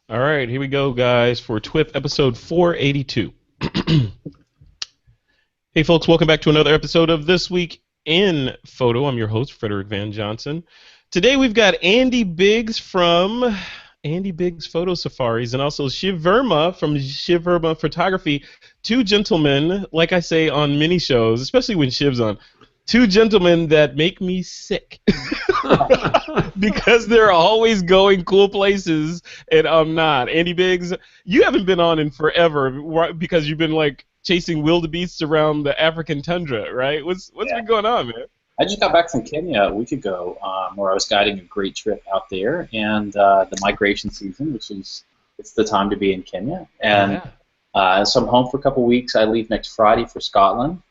All right, here we go, guys, for TWiP episode 482. Hey, folks, welcome back to another episode of This Week in Photo. I'm your host, Frederick Van Johnson. Today we've got Andy Biggs from Andy Biggs Photo Safaris and also Shiv Verma from Shiv Verma Photography. Two gentlemen, like I say on many shows, especially when Shiv's on, two gentlemen that make me sick. Because they're always going cool places and I'm not. Andy Biggs, you haven't been on in forever because you've been like chasing wildebeests around the African tundra, right? What's Yeah. been going on, man? I just got back from Kenya a week ago, where I was guiding a great trip out there, and the migration season, which is it's the time to be in Kenya. And Yeah. so I'm home for a couple weeks. I leave next Friday for Scotland,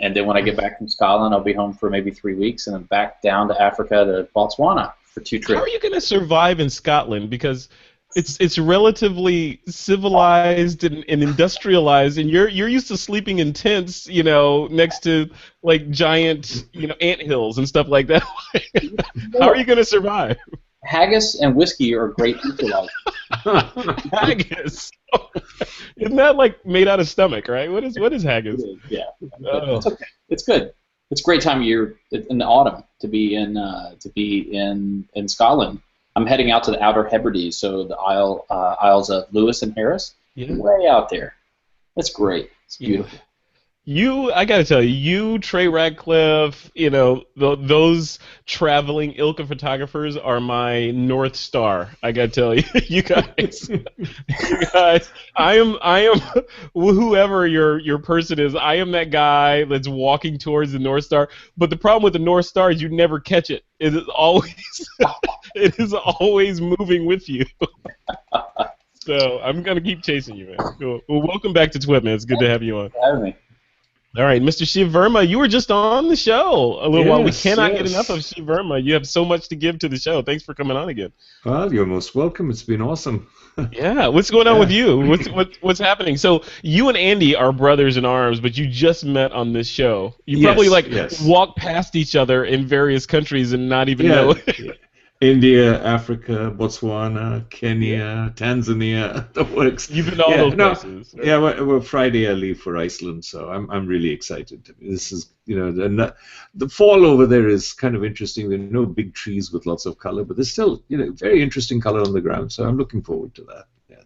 and then when I get back from Scotland, I'll be home for maybe 3 weeks, and then back down to Africa to Botswana for two How are trips. you going to survive in Scotland? Because it's relatively civilized and industrialized, and you're used to sleeping in tents, next to like giant, ant hills and stuff like that. How are you going to survive? Haggis and whiskey are great equalizers. Haggis. Isn't that like made out of stomach, right? What is haggis? Yeah, but Oh, it's okay. It's good. It's a great time of year in the autumn to be in Scotland. I'm heading out to the Outer Hebrides, so the Isles of Lewis and Harris, yeah. way out there. It's great. It's Yeah. beautiful. I gotta tell you, Trey Radcliffe, those traveling ilk of photographers are my North Star. I gotta tell you, you guys, I am, whoever your person is, I am that guy that's walking towards the North Star. But the problem with the North Star is you never catch it. It is always, it is always moving with you. So I'm gonna keep chasing you, man. Cool. Well, welcome back to TWiP, man. It's good to have you on. For having me. All right, Mr. Shiv Verma, you were just on the show a little while. We Yes, cannot get yes. enough of Shiv Verma. You have so much to give to the show. Thanks for coming on again. Well, you're most welcome. It's been awesome. Yeah, what's going on with Yeah. you? What's happening? So you and Andy are brothers in arms, but you just met on this show. You Yes, probably yes. walk past each other in various countries and not even Yeah. know it. India, Africa, Botswana, Kenya, Tanzania, the works. You've been to all Yeah, those no, places. Yeah, well, Friday I leave for Iceland, so I'm really excited. This is, the fall over there is kind of interesting. There are no big trees with lots of color, but there's still, very interesting color on the ground. So I'm looking forward to that. Yeah.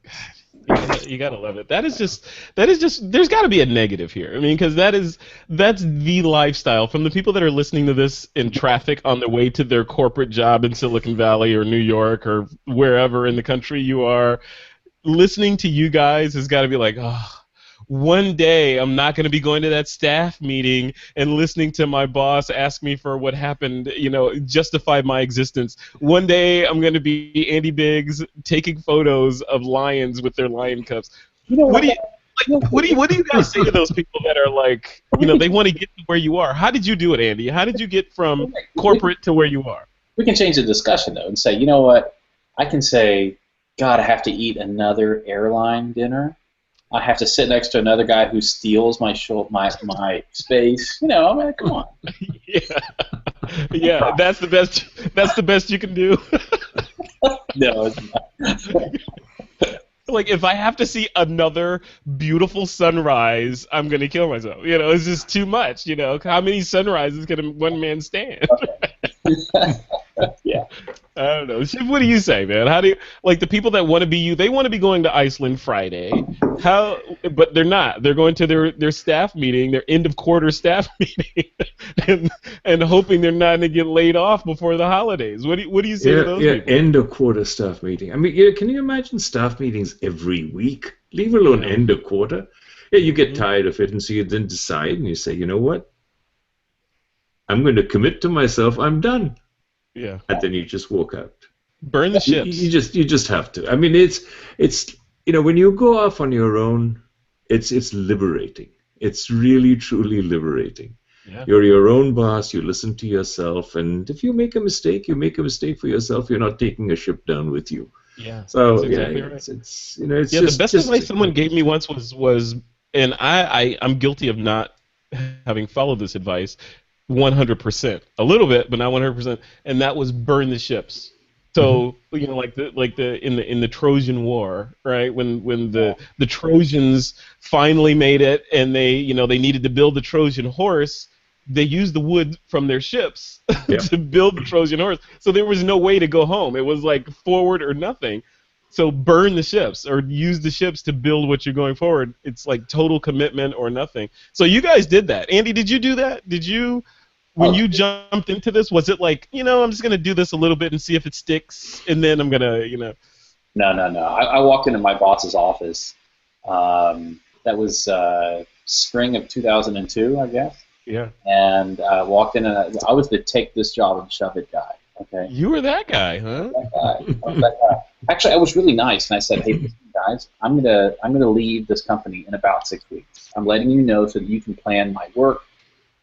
You gotta love it. That is just. There's got to be a negative here. I mean, because that's the lifestyle from the people that are listening to this in traffic on their way to their corporate job in Silicon Valley or New York or wherever in the country you are. Listening to you guys has got to be like, oh, one day I'm not going to be going to that staff meeting and listening to my boss ask me for what happened, justify my existence. One day I'm going to be Andy Biggs taking photos of lions with their lion cubs. You know What what? do you what do you guys say to those people that are like, they want to get to where you are? How did you do it, Andy? How did you get from corporate to where you are? We can change the discussion though and say, you know what? I can say, God, I have to eat another airline dinner. I have to sit next to another guy who steals my my space. I mean, come on. Yeah, yeah, that's the best. That's the best you can do. No, it's not. Like, if I have to see another beautiful sunrise, I'm gonna kill myself. It's just too much. How many sunrises can one man stand? Yeah. I don't know. Shiv, what do you say, man? How do you like the people that want to be you? They want to be going to Iceland Friday. But they're not. They're going to their staff meeting, their end of quarter staff meeting, and hoping they're not going to get laid off before the holidays. What do you say to those people? End of quarter staff meeting. I mean, can you imagine staff meetings every week? Leave alone end of quarter. Yeah, you get tired of it, and so you then decide, and you say, you know what? I'm going to commit to myself. I'm done. Yeah. And then you just walk out. Burn the ships. You just have to. I mean, it's when you go off on your own, it's liberating. It's really truly liberating. Yeah. You're your own boss. You listen to yourself, and if you make a mistake, you make a mistake for yourself. You're not taking a ship down with you. Yeah. So that's exactly right. it's Yeah, just the best advice someone gave me once was, and I'm guilty of not having followed this advice 100%. A little bit, but not 100%. And that was burn the ships. So like the in the Trojan War, right? When the Trojans finally made it, and they needed to build the Trojan horse, they used the wood from their ships Yep. to build the Trojan horse. So there was no way to go home. It was like forward or nothing. So burn the ships or use the ships to build what you're going forward. It's like total commitment or nothing. So you guys did that. Andy, did you do that? Did you? When Oh, you jumped into this, was it like, I'm just going to do this a little bit and see if it sticks, and then I'm going to. no, no, no. I walked into my boss's office. That was spring of 2002, I guess. Yeah. And walked in, and I was the take this job and shove it guy. Okay. You were that guy, huh? That guy. I was that guy. Actually, I was really nice, and I said, "Hey, listen, guys, I'm gonna leave this company in about 6 weeks. I'm letting you know so that you can plan my work.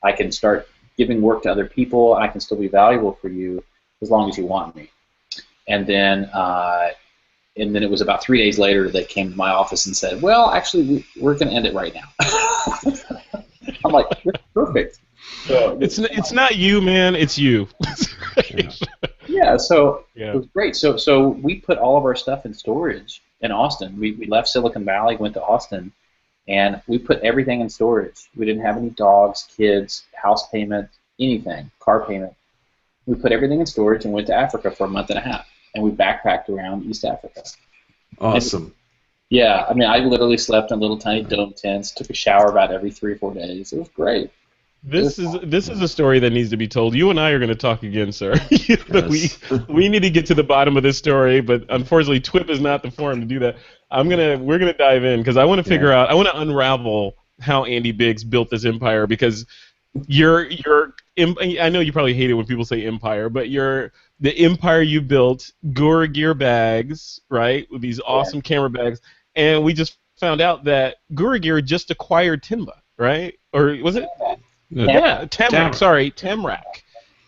I can start giving work to other people. I can still be valuable for you as long as you want me." And then it was about 3 days later they came to my office and said, "Well, actually, we're going to end it right now." I'm like, "Perfect." So, It's not you, man. It's you. yeah, so Yeah. it was great. So we put all of our stuff in storage in Austin. We left Silicon Valley, went to Austin, and we put everything in storage. We didn't have any dogs, kids, house payment, anything, car payment. We put everything in storage and went to Africa for a month and a half, and we backpacked around East Africa. Awesome. Yeah, I mean, I literally slept in little tiny dome tents, took a shower about every 3 or 4 days. It was great. This is a story that needs to be told. You and I are going to talk again, sir. Yes. we need to get to the bottom of this story, but unfortunately, TWiP is not the forum to do that. We're gonna dive in because I want to figure out. I want to unravel how Andy Biggs built this empire, because I know you probably hate it when people say empire, but the empire you built, Gura Gear bags, right, with these awesome camera bags, and we just found out that Gura Gear just acquired Timba, right? Or was it? No, Yeah, Tamrak. Sorry, Tamrak.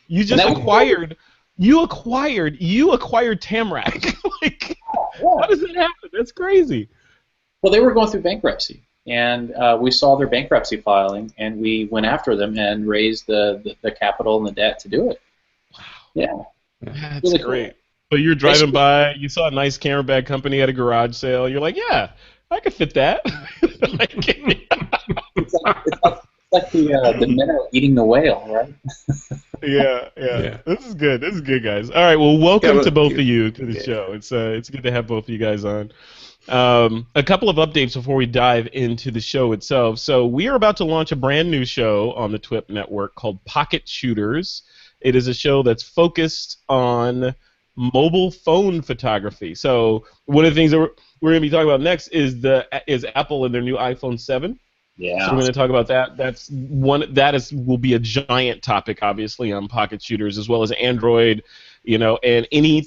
You just acquired. You acquired Tamrak. Like, how does that happen? That's crazy. Well, they were going through bankruptcy, and we saw their bankruptcy filing, and we went after them and raised the capital and the debt to do it. Wow. Yeah. That's Really great. cool. So you're driving by, you saw a nice camera bag company at a garage sale. You're like, yeah, I could fit that. It's like the minnow eating the whale, right? Yeah. This is good. This is good, guys. All right. Well, welcome to both of you to the show. It's good to have both of you guys on. A couple of updates before we dive into the show itself. So we are about to launch a brand new show on the TWiP network called Pocket Shooters. It is a show that's focused on mobile phone photography. So one of the things that we're going to be talking about next is Apple and their new iPhone 7. Yeah. So we're going to talk about that. Will be a giant topic, obviously, on Pocket Shooters, as well as Android, and any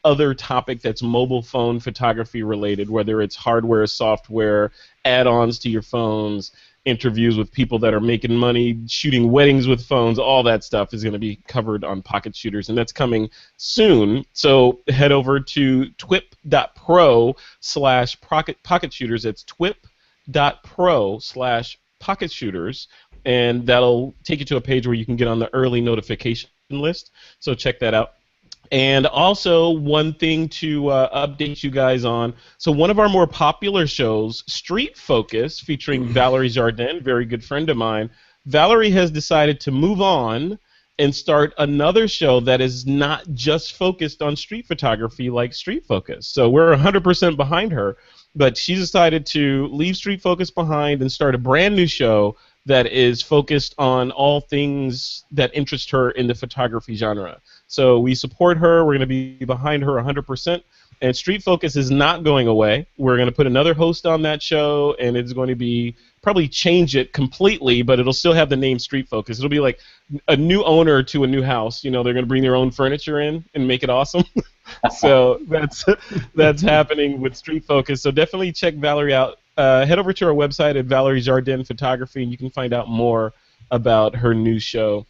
other topic that's mobile phone photography related, whether it's hardware, software, add-ons to your phones, interviews with people that are making money, shooting weddings with phones, all that stuff is going to be covered on Pocket Shooters, and that's coming soon. So head over to twip.pro/pocket shooters. It's twip.pro/pocket shooters, and that'll take you to a page where you can get on the early notification list. So check that out. And also, one thing to update you guys on. So one of our more popular shows, Street Focus, featuring Valerie Jardin, very good friend of mine. Valerie has decided to move on and start another show that is not just focused on street photography like Street Focus. So we're 100% behind her. But she decided to leave Street Focus behind and start a brand new show that is focused on all things that interest her in the photography genre. So we support her. We're going to be behind her 100%. And Street Focus is not going away. We're going to put another host on that show, and it's going to be probably change it completely, but it'll still have the name Street Focus. It'll be like a new owner to a new house. They're going to bring their own furniture in and make it awesome. So that's happening with Street Focus. So definitely check Valerie out. Head over to our website at Valerie Jardin Photography, and you can find out more about her new show.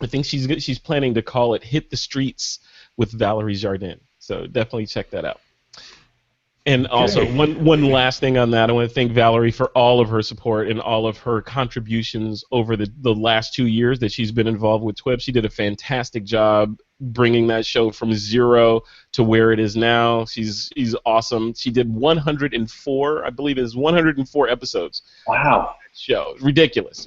I think she's planning to call it Hit the Streets with Valerie Jardin. So definitely check that out. And also, one last thing on that, I want to thank Valerie for all of her support and all of her contributions over the last 2 years that she's been involved with TWiP. She did a fantastic job bringing that show from zero to where it is now. She's awesome. She did 104, I believe it is 104 episodes. Wow. Show ridiculous.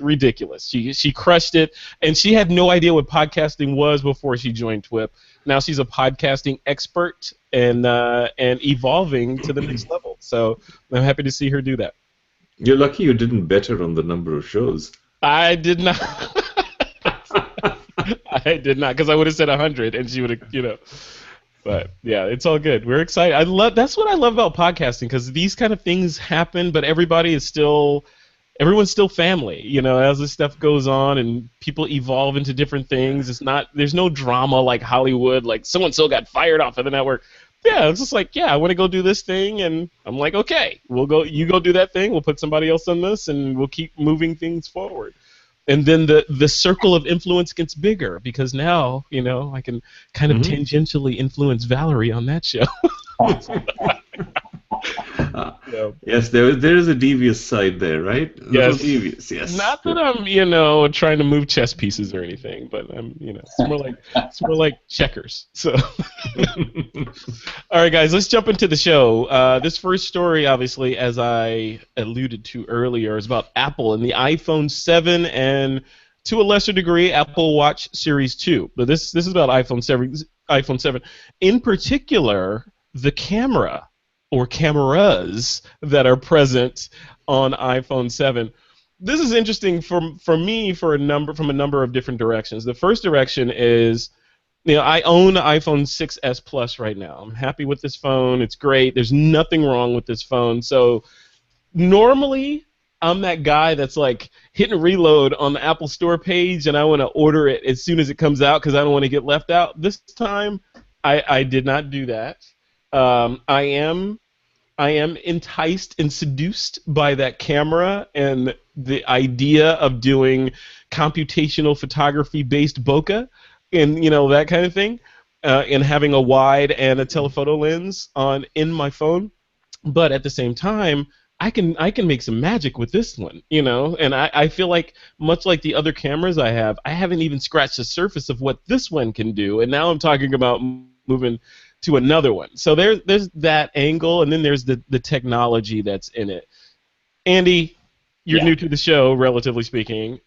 She crushed it, and she had no idea what podcasting was before she joined TWiP. Now she's a podcasting expert and evolving to the next level. So I'm happy to see her do that. You're lucky you didn't bet her on the number of shows. I did not. I did not, because I would have said 100, and she would have, But yeah, it's all good. We're excited. That's what I love about podcasting, because these kind of things happen, but everyone's still family, as this stuff goes on and people evolve into different things. There's no drama like Hollywood, like so-and-so got fired off of the network. Yeah, it's just like, I want to go do this thing, and I'm like, okay, you go do that thing, we'll put somebody else on this, and we'll keep moving things forward. And then the circle of influence gets bigger, because now, I can kind of tangentially influence Valerie on that show. Yes, there is a devious side there, right? Yes. Devious, yes. Not that I'm, trying to move chess pieces or anything, but I'm, it's more like checkers. So, all right, guys, let's jump into the show. This first story, obviously, as I alluded to earlier, is about Apple and the iPhone 7 and, to a lesser degree, Apple Watch Series 2. But this is about iPhone 7. In particular, the camera or cameras that are present on iPhone 7. This is interesting for me from a number of different directions. The first direction is, I own the iPhone 6s Plus right now. I'm happy with this phone. It's great. There's nothing wrong with this phone. So normally I'm that guy that's like hitting reload on the Apple Store page, and I want to order it as soon as it comes out because I don't want to get left out. This time I did not do that. I am enticed and seduced by that camera and the idea of doing computational photography-based bokeh and that kind of thing, and having a wide and a telephoto lens in my phone. But at the same time, I can make some magic with this one, and I feel like, much like the other cameras I haven't even scratched the surface of what this one can do, and now I'm talking about moving to another one. So there's that angle, and then there's the technology that's in it. Andy, you're new to the show, relatively speaking.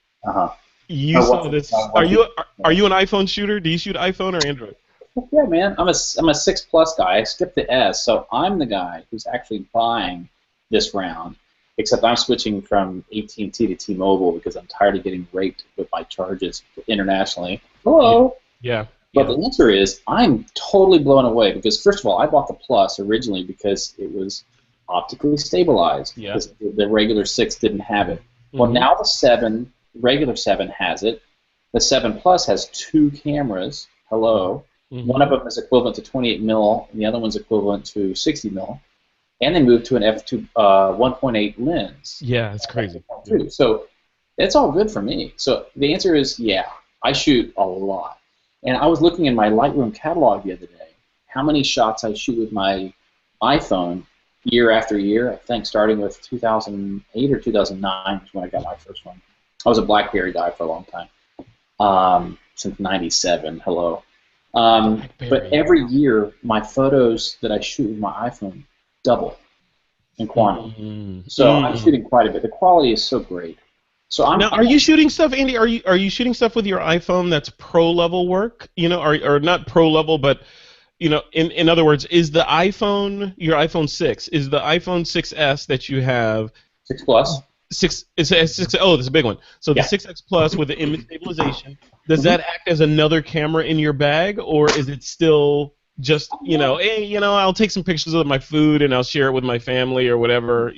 You saw this. Are you an iPhone shooter? Do you shoot iPhone or Android? Yeah, man. I'm a 6 Plus guy. I skipped the S, so I'm the guy who's actually buying this round. Except I'm switching from AT&T to T-Mobile because I'm tired of getting raped with my charges internationally. Hello. Yeah. But the answer is, I'm totally blown away because, first of all, I bought the Plus originally because it was optically stabilized. Yeah. Because the regular 6 didn't have it. Well, now the regular 7 has it. The 7 Plus has 2 cameras. Hello. One of them is equivalent to 28 mil, and the other one's equivalent to 60 mil. And they moved to an f2 1.8 lens. Yeah, it's crazy. So it's all good for me. So the answer is, I shoot a lot. And I was looking in my Lightroom catalog the other day, how many shots I shoot with my iPhone year after year, I think starting with 2008 or 2009 is when I got my first one. I was a BlackBerry guy for a long time, since 97, hello. But every year, my photos that I shoot with my iPhone double in quantity. So I'm shooting quite a bit. The quality is so great. So now, are you shooting stuff, Andy? Are you shooting stuff with your iPhone that's pro level work? Or not pro level, but in other words, is the iPhone your iPhone 6? Is the iPhone 6s that you have 6 Plus? 6. It's a 6. Oh, that's a big one. So the 6X Plus with the image stabilization. Does that act as another camera in your bag, or is it still just hey, I'll take some pictures of my food and I'll share it with my family or whatever,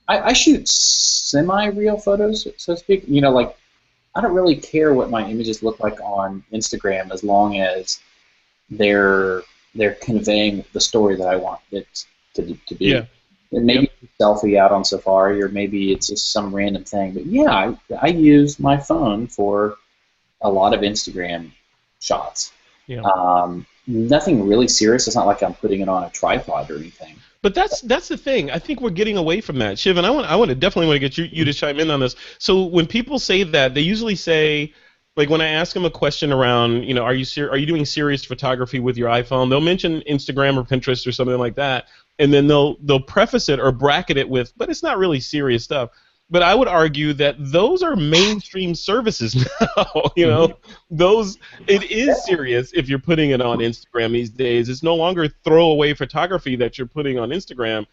I shoot semi-real photos, so to speak. Like, I don't really care what my images look like on Instagram as long as they're conveying the story that I want it to be. Yeah. And maybe a selfie out on Safari, or maybe it's just some random thing. But I use my phone for a lot of Instagram shots. Yeah. Nothing really serious. It's not like I'm putting it on a tripod or anything. But that's the thing. I think we're getting away from that, Shiv, and I definitely want to get you to chime in on this. So when people say that, they usually say Like when I ask them a question around, are you doing serious photography with your iPhone? They'll mention Instagram or Pinterest or something like that, and then they'll preface it or bracket it with, but it's not really serious stuff. But I would argue that those are mainstream services now. Hmm. Those it is serious if you're putting it on Instagram these days. It's no longer throwaway photography that you're putting on Instagram.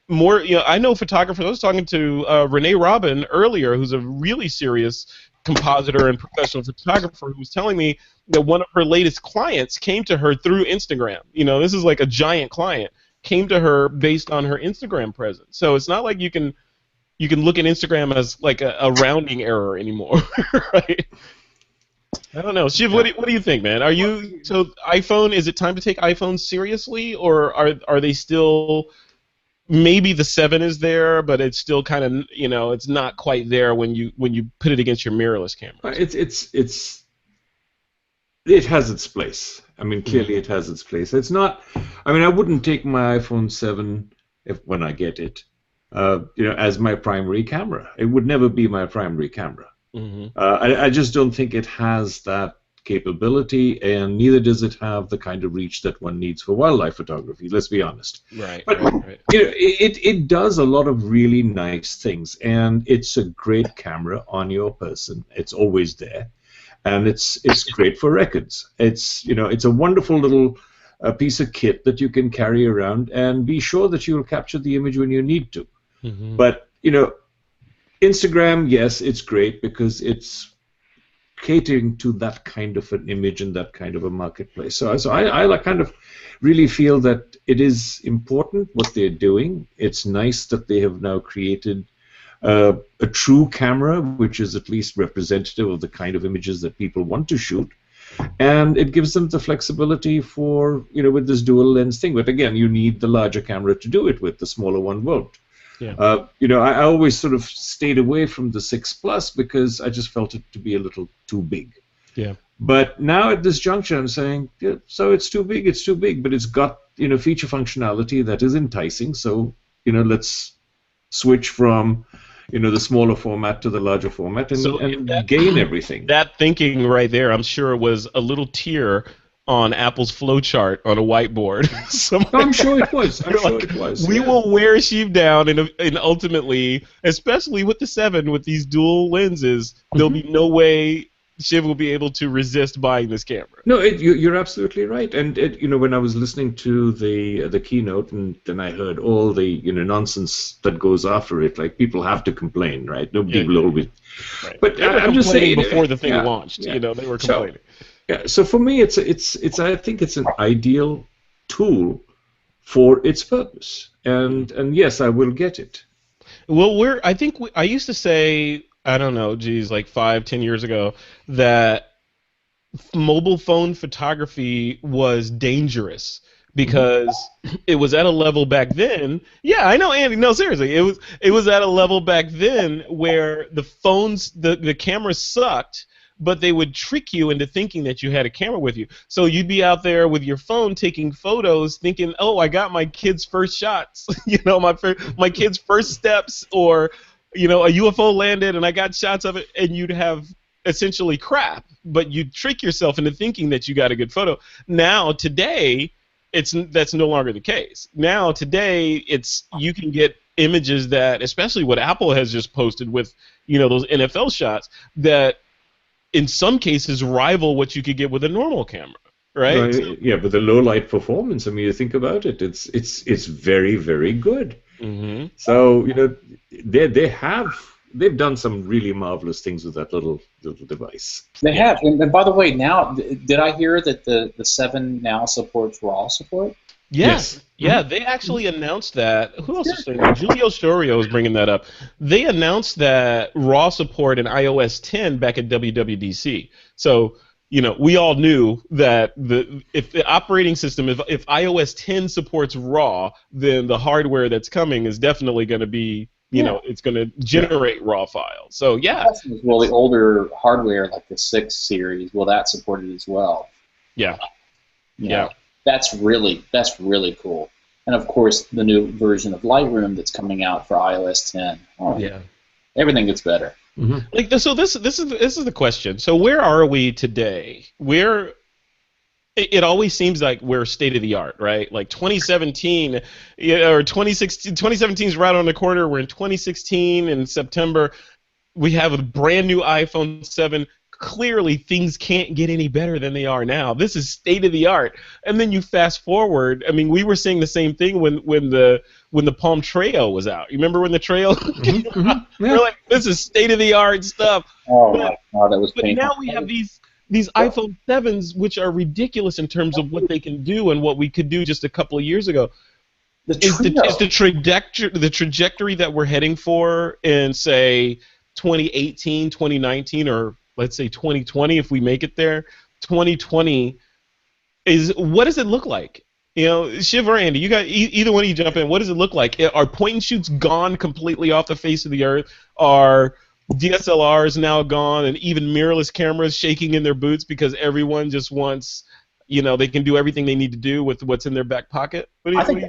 More, I know photographers. I was talking to Renee Robin earlier, who's a really serious compositor and professional photographer, who was telling me that one of her latest clients came to her through Instagram. This is like a giant client came to her based on her Instagram presence. So it's not like you can look at Instagram as like a rounding error anymore, right? I don't know, Shiv. What do you think, man? Are you so iPhone? Is it time to take iPhone seriously, or are they still? Maybe the 7 is there, but it's still kind of it's not quite there when you put it against your mirrorless cameras. It has its place. I mean, clearly it has its place. It's not. I mean, I wouldn't take my iPhone 7 when I get it, as my primary camera. It would never be my primary camera. Mm-hmm. I just don't think it has that capability, and neither does it have the kind of reach that one needs for wildlife photography. Let's be honest. Right. But Right. it does a lot of really nice things, and it's a great camera on your person. It's always there, and it's great for records. It's a wonderful little piece of kit that you can carry around and be sure that you'll capture the image when you need to. Mm-hmm. But Instagram, yes, it's great because it's catering to that kind of an image and that kind of a marketplace. So I like kind of really feel that it is important what they're doing. It's nice that they have now created a true camera, which is at least representative of the kind of images that people want to shoot. And it gives them the flexibility for, with this dual lens thing. But again, you need the larger camera to do it with. The smaller one won't. Yeah. I always sort of stayed away from the 6 Plus because I just felt it to be a little too big. Yeah. But now at this juncture, I'm saying, yeah, so it's too big, but it's got feature functionality that is enticing. So let's switch from the smaller format to the larger format and gain everything. That thinking right there, I'm sure, was a little tear on Apple's flowchart on a whiteboard. I'm sure it was. We will wear Sheev down, and ultimately, especially with the 7, with these dual lenses, there'll be no way Shiv will be able to resist buying this camera. No, you're absolutely right. And when I was listening to the keynote, and then I heard all the nonsense that goes after it, like people have to complain, right? Nobody will always. Right. But they were I'm just saying before the thing launched. They were complaining. So for me, it's I think it's an ideal tool for its purpose, and yes, I will get it. Well, I used to say, I don't know, geez, like 5-10 years ago, that mobile phone photography was dangerous because it was at a level back then. Yeah, I know, Andy. No, seriously, it was at a level back then where the phones, the cameras sucked, but they would trick you into thinking that you had a camera with you. So you'd be out there with your phone taking photos, thinking, "Oh, I got my kid's first shots," my kid's first steps, or a UFO landed and I got shots of it, and you'd have essentially crap, but you'd trick yourself into thinking that you got a good photo. Now, today, that's no longer the case. Now, today, you can get images that, especially what Apple has just posted with those NFL shots, that in some cases rival what you could get with a normal camera, right? Yeah, but the low light performance, I mean, you think about it, it's very, very good. Mm-hmm. So they've done some really marvelous things with that little device. They have, and by the way, now did I hear that the 7 now supports RAW support? Yes. Yeah, they actually announced that. Who else is saying that? Julio Storio is bringing that up. They announced that RAW support in iOS 10 back at WWDC. So, we all knew that if the operating system, if iOS 10 supports RAW, then the hardware that's coming is definitely going to be, it's going to generate RAW files. So, yeah. Well, the older hardware, like the 6 series, will that support it as well? Yeah. Yeah. That's really cool. And of course, the new version of Lightroom that's coming out for iOS 10. Oh, yeah. Everything gets better. Mhm. So this is the question. So where are we today? It always seems like we're state of the art, right? Like 2017, or 2016, 2017 is right on the corner. We're in 2016 in September. We have a brand new iPhone 7. Clearly, things can't get any better than they are now. This is state of the art. And then you fast forward. I mean, we were saying the same thing when the Palm Treo was out. You remember when the Treo came out? Yeah. We're like, this is state of the art stuff. Oh But my God, that was but painful. now we have these iPhone 7s, which are ridiculous in terms of what they can do and what we could do just a couple of years ago. The Is Treo. the trajectory that we're heading for in, say, 2018, 2019, or let's say 2020, if we make it there? 2020 is, what does it look like? Shiv or Andy, you got either one of you jump in. What does it look like? Are point and shoots gone completely off the face of the earth? Are DSLRs now gone, and even mirrorless cameras shaking in their boots because everyone just wants, they can do everything they need to do with what's in their back pocket? I think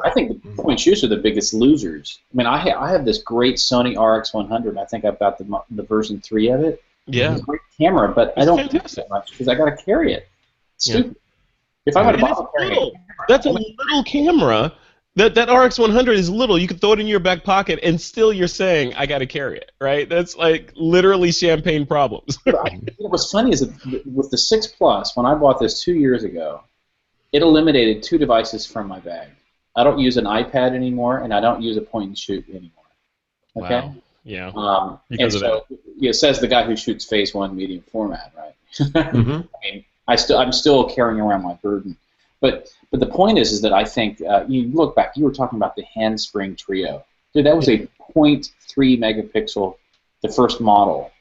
the point shoots are the biggest losers. I mean, I have this great Sony RX100. I think I've got the version 3 of it. Yeah. It's a great camera, but I don't use fantastic. it much because I got to carry it. It's Yeah. stupid. If I'm going to And it's bother carrying little. a camera, That's a little camera. That RX100 is little. You can throw it in your back pocket, and still you're saying, I got to carry it, right? That's like literally champagne problems. what's funny is that with the 6 Plus, when I bought this 2 years ago, it eliminated 2 devices from my bag. I don't use an iPad anymore, and I don't use a point and shoot anymore. Okay. Wow. Yeah. And Because of so it says the guy who shoots Phase 1 medium format, right? Mm-hmm. I mean, I'm still carrying around my burden, but the point is that I think you look back. You were talking about the handspring Trio, dude. That was a 0.3 megapixel, the first model,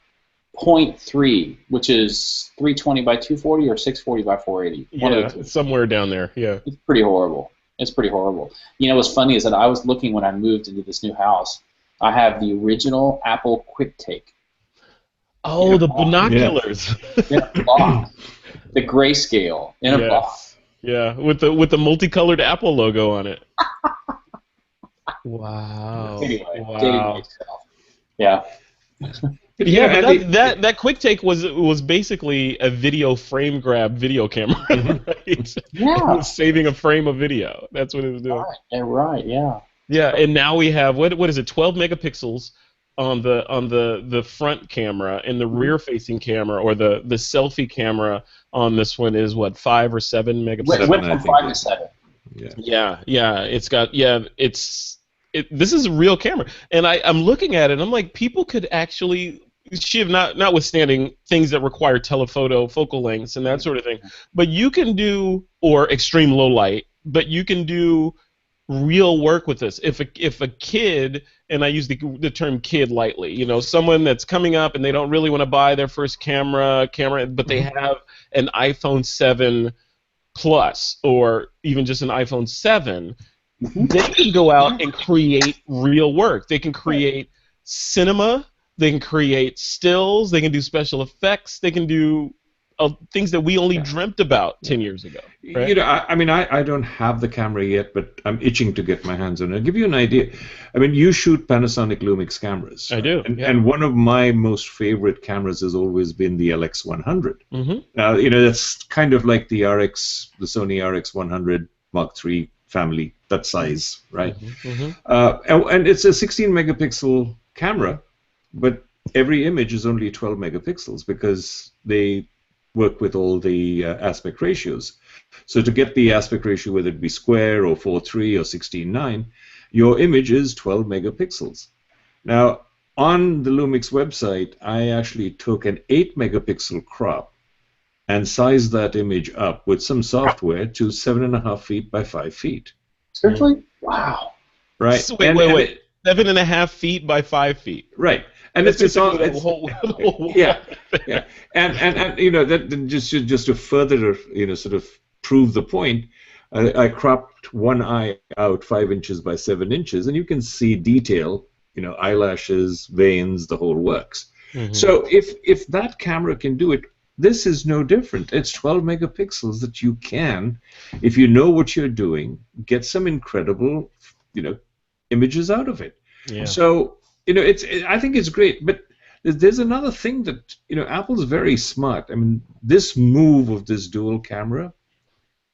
0.3, which is 320 by 240 or 640 by 480. Yeah, somewhere down there. Yeah. It's pretty horrible. It's pretty horrible. What's funny is that I was looking when I moved into this new house. I have the original Apple Quick Take. Oh, the binoculars. In a box. The grayscale in a box. Yeah, with the multicolored Apple logo on it. Wow. Anyway, wow. Yeah. Yeah, but that Quick Take was basically a video frame grab video camera, right? Yeah. It was saving a frame of video. That's what it was doing. Right. Yeah. Yeah, and now we have what is it? 12 megapixels on the front camera, and the rear-facing camera, or the selfie camera on this one is what, 5 or 7 megapixels? Went from 5 to 7. Yeah. It's got this is a real camera, and I'm looking at it, and I'm like, people could actually, Shiv, notwithstanding things that require telephoto focal lengths and that sort of thing, but you can do, or extreme low light, but you can do real work with this. If a kid, and I use the term kid lightly, someone that's coming up and they don't really want to buy their first camera, but they have an iPhone 7 Plus, or even just an iPhone 7, they can go out and create real work. They can create cinema, they can create stills, they can do special effects, they can do things that we only dreamt about 10 years ago. Right? I don't have the camera yet, but I'm itching to get my hands on it. I'll give you an idea. I mean, you shoot Panasonic Lumix cameras. I do. And one of my most favorite cameras has always been the LX100. Mm-hmm. That's kind of like the Sony RX100 Mark III family, that size, right? Mm-hmm. And it's a 16 megapixel camera, but every image is only 12 megapixels because they work with all the aspect ratios. So to get the aspect ratio, whether it be square or 4:3 or 16:9, your image is 12 megapixels. Now, on the Lumix website, I actually took an 8 megapixel crop and sized that image up with some software to 7.5 feet by 5 feet. Seriously? Wow. Right. So wait. 7.5 feet by 5 feet. Right. And it's all yeah. And that just to further sort of prove the point, I cropped one eye out 5 inches by 7 inches, and you can see detail, eyelashes, veins, the whole works. Mm-hmm. So if that camera can do it, this is no different. It's 12 megapixels that you can, if you know what you're doing, get some incredible, images out of it. Yeah. So I think it's great, but there's another thing that Apple's very smart. I mean, this move of this dual camera,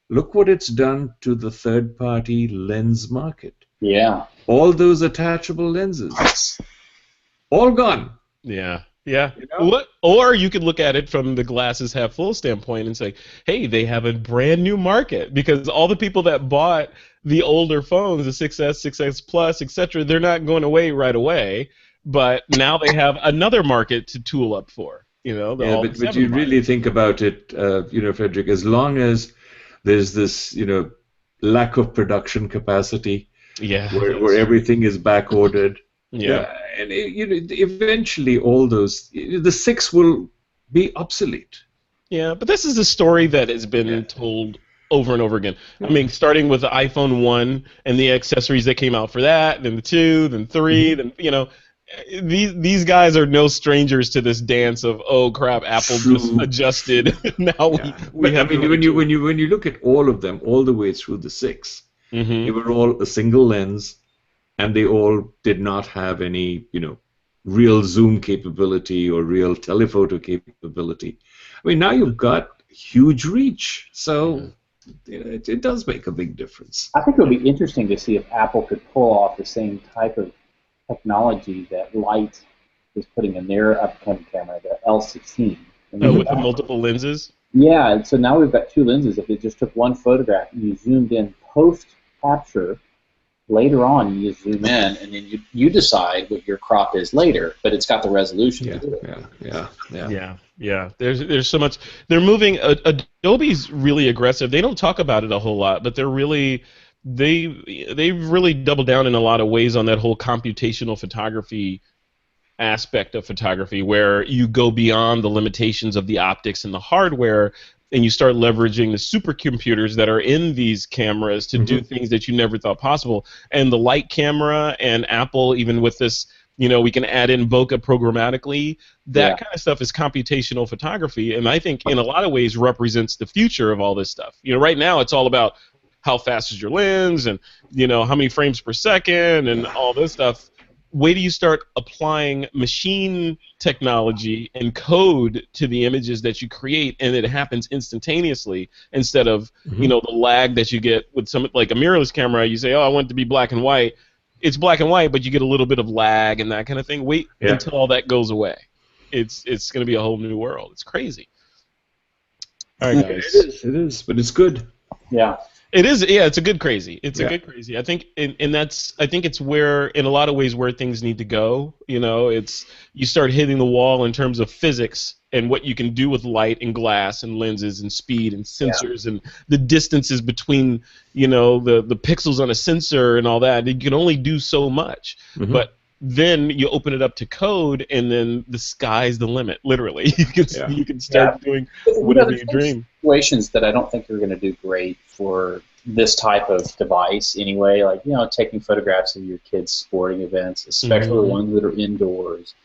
look what it's done to the third-party lens market. Yeah. All those attachable lenses, all gone. Yeah. Yeah. You know? Or you could look at it from the glasses half full standpoint and say, hey, they have a brand new market, because all the people that bought the older phones, the 6S, 6S Plus, etc., they're not going away right away, but now they have another market to tool up for. Yeah, all but seven you really buyers. think about it, Frederick, as long as there's this, lack of production capacity Yeah, where that's true. everything is back ordered, Yeah. and eventually all those, the six will be obsolete. Yeah, but this is a story that has Yeah. been told over and over again. I mean, starting with the iPhone 1 and the accessories that came out for that, then the 2, then 3, Mhm. then these guys are no strangers to this dance of, oh crap, Apple just True. adjusted. Now we Yeah, we but I have the mean, right tool. when you look at all of them, all the way through the six, they Hmm. were all a single lens, and they all did not have any, real zoom capability or real telephoto capability. I mean, now you've got huge reach, Yeah. so it does make a big difference. I think it would be interesting to see if Apple could pull off the same type of technology that Light is putting in their upcoming camera, the L16. Oh, Hmm. with the multiple lenses. Yeah, and so now we've got two lenses. If they just took one photograph and you zoomed in post capture, later on you zoom in, and then you decide what your crop is later, but it's got the resolution to Yeah, do it. yeah. Yeah, yeah. There's so much. They're moving. Adobe's really aggressive. They don't talk about it a whole lot, but they've really doubled down in a lot of ways on that whole computational photography aspect of photography, where you go beyond the limitations of the optics and the hardware, and you start leveraging the supercomputers that are in these cameras to do Hmm. things that you never thought possible. And the light camera and Apple, even with this, we can add in bokeh programmatically. Yeah, That kind of stuff is computational photography, and I think in a lot of ways represents the future of all this stuff. Right now it's all about how fast is your lens, and how many frames per second, and all this stuff. Wait till you start applying machine technology and code to the images that you create, and it happens instantaneously, instead of Hmm. the lag that you get with some, like a mirrorless camera. You say, oh, I want it to be black and white. It's black and white, but you get a little bit of lag and that kind of thing. Wait Yeah. until all that goes away. It's going to be a whole new world. It's crazy. All right, It guys. is. It is, but it's good. yeah, It is, yeah. It's a good crazy. It's a Yeah. good crazy. I think, and I think it's where, in a lot of ways, where things need to go. It's you start hitting the wall in terms of physics and what you can do with light and glass and lenses and speed and yeah. sensors and the distances between, the pixels on a sensor and all that. You can only do so much, Hmm. but then you open it up to code, and then the sky's the limit. Literally, Yeah. you can Yeah. start doing whatever There's you some dream. situations that I don't think are going to do great for this type of device anyway. Like, taking photographs of your kids' sporting events, especially the Hmm. ones that are indoors.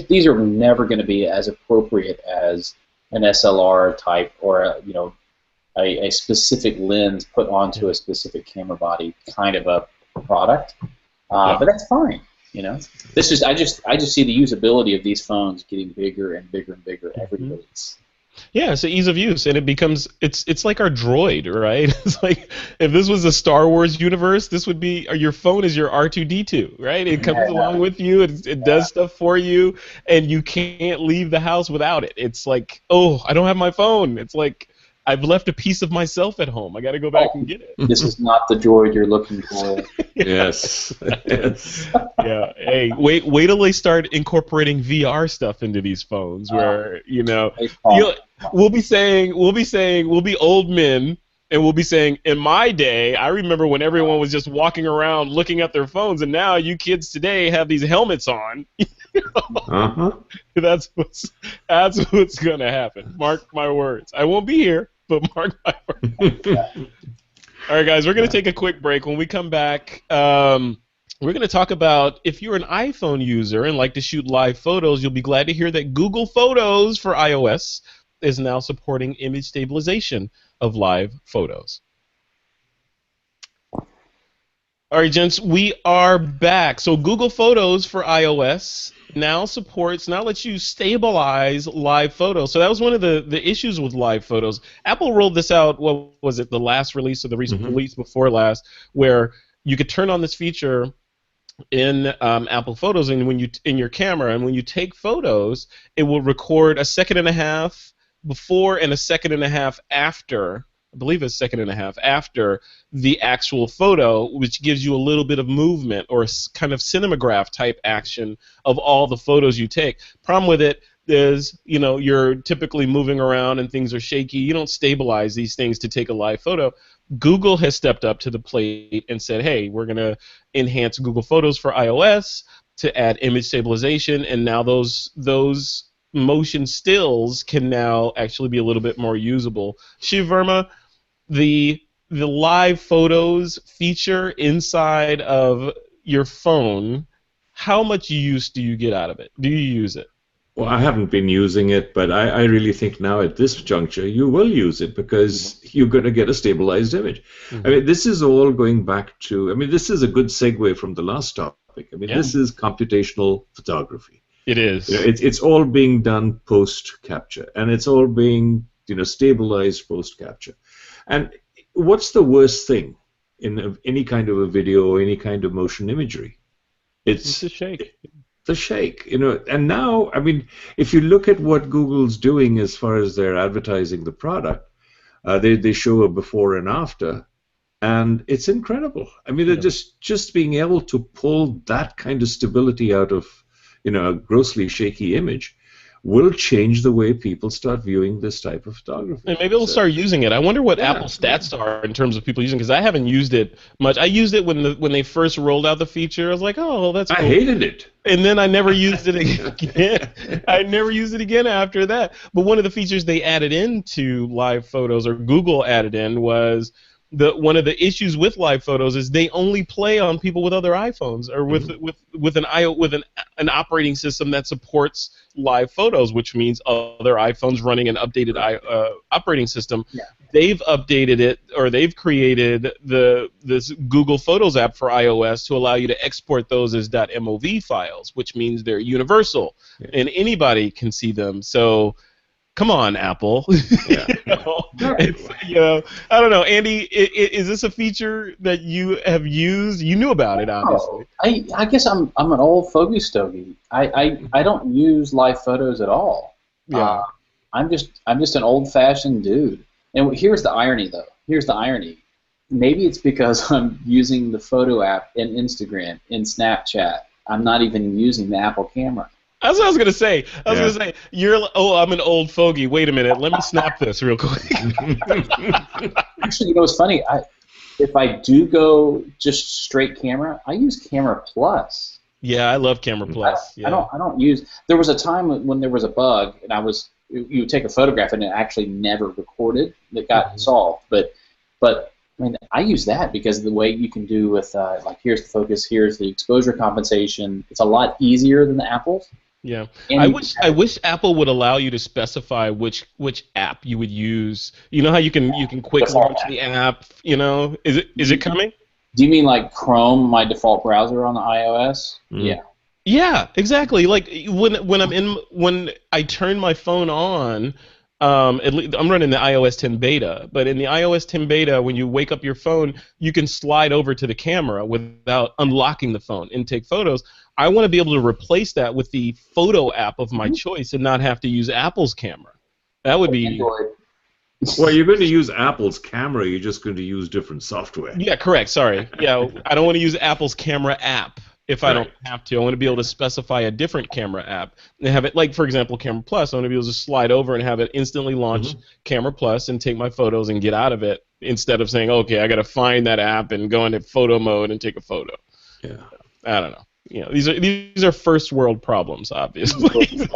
These are never going to be as appropriate as an SLR type or a specific lens put onto a specific camera body kind of a product. Yeah. But that's fine. This is I just see the usability of these phones getting bigger and bigger and bigger every Mhm. release. Yeah, it's the ease of use, and it's like our droid, right? It's like, if this was a Star Wars universe, this would be, or your phone is your R2D2, right? It comes Yeah, along with you, it does stuff for you, and you can't leave the house without it. It's like, oh, I don't have my phone. It's like, I've left a piece of myself at home. I got to go back and oh, get it. this is not the droid you're looking for. Yes. Yes. Yeah. Hey, wait till they start incorporating VR stuff into these phones, where Face palm. we'll be old men, and we'll be saying, in my day, I remember when everyone was just walking around looking at their phones, and now you kids today have these helmets on. Uh-huh. That's what's gonna happen. Mark my words. I won't be here, but mark my words. All right, guys, we're going to take a quick break. When we come back, we're going to talk about, if you're an iPhone user and like to shoot live photos, you'll be glad to hear that Google Photos for iOS is now supporting image stabilization of live photos. All right, gents, we are back. So Google Photos for iOS now lets you stabilize live photos. So that was one of the issues with live photos. Apple rolled this out, what was it, the last release or the release before last, where you could turn on this feature in Apple Photos, and when you in your camera, and when you take photos, it will record a second and a half before and a second and a half after. I believe it's a second and a half after the actual photo, which gives you a little bit of movement or kind of cinematograph type action of all the photos you take. Problem with it is, you're typically moving around and things are shaky. You don't stabilize these things to take a live photo. Google has stepped up to the plate and said, hey, we're going to enhance Google Photos for iOS to add image stabilization, and now those motion stills can now actually be a little bit more usable. Shiv Verma, the live photos feature inside of your phone, how much use do you get out of it? Do you use it? Well, I haven't been using it, but I really think now at this juncture you will use it because you're going to get a stabilized image. I mean, this is all going back to, this is a good segue from the last topic. This is computational photography. It is. It's all being done post-capture, and it's all being stabilized post-capture. And what's the worst thing in any kind of a video or any kind of motion imagery? It's a shake. The shake, and now, if you look at what Google's doing as far as they're advertising the product, they show a before and after, and it's incredible. They're just being able to pull that kind of stability out of, a grossly shaky image will change the way people start viewing this type of photography. And maybe they'll start using it. I wonder what Apple stats are in terms of people using it, because I haven't used it much. I used it when they first rolled out the feature. I was like, oh, that's cool. I hated it. And then I never used it again. I never used it again after that. But one of the features they added into live photos, or Google added in, was one of the issues with live photos is they only play on people with other iPhones or with an operating system that supports live photos, which means other iPhones running an updated operating system. Yeah. They've updated it, or they've created this Google Photos app for iOS to allow you to export those as .mov files, which means they're universal and anybody can see them. So come on, Apple. Yeah. I don't know, Andy. Is this a feature that you have used? You knew about it, obviously. I guess I'm an old fogey stogie. I don't use live photos at all. Yeah. I'm just an old-fashioned dude. And here's the irony, though. Here's the irony. Maybe it's because I'm using the photo app in Instagram, in Snapchat. I'm not even using the Apple camera. That's what I was going to say. I was going to say, I'm an old fogey. Wait a minute. Let me snap this real quick. Actually, what's funny? If I do go just straight camera, I use Camera Plus. Yeah, I love Camera Plus. I don't use. There was a time when there was a bug, and you would take a photograph and it actually never recorded. It got solved, but I use that because of the way you can do with here's the focus, here's the exposure compensation. It's a lot easier than the Apple's. Yeah, I wish Apple would allow you to specify which app you would use. You know how you can quick launch the app. Is it coming? Do you mean like Chrome, my default browser on the iOS? Yeah. Yeah, exactly. Like when I turn my phone on. At least I'm running the iOS 10 beta, but in the iOS 10 beta, when you wake up your phone, you can slide over to the camera without unlocking the phone and take photos. I want to be able to replace that with the photo app of my choice and not have to use Apple's camera. That would be... Well, you're going to use Apple's camera, you're just going to use different software. Yeah, correct, sorry. Yeah, I don't want to use Apple's camera app. If I don't have to, I want to be able to specify a different camera app and have it, like for example, Camera Plus. I want to be able to slide over and have it instantly launch Camera Plus and take my photos and get out of it instead of saying, okay, I got to find that app and go into photo mode and take a photo. Yeah, I don't know. These are first world problems, obviously.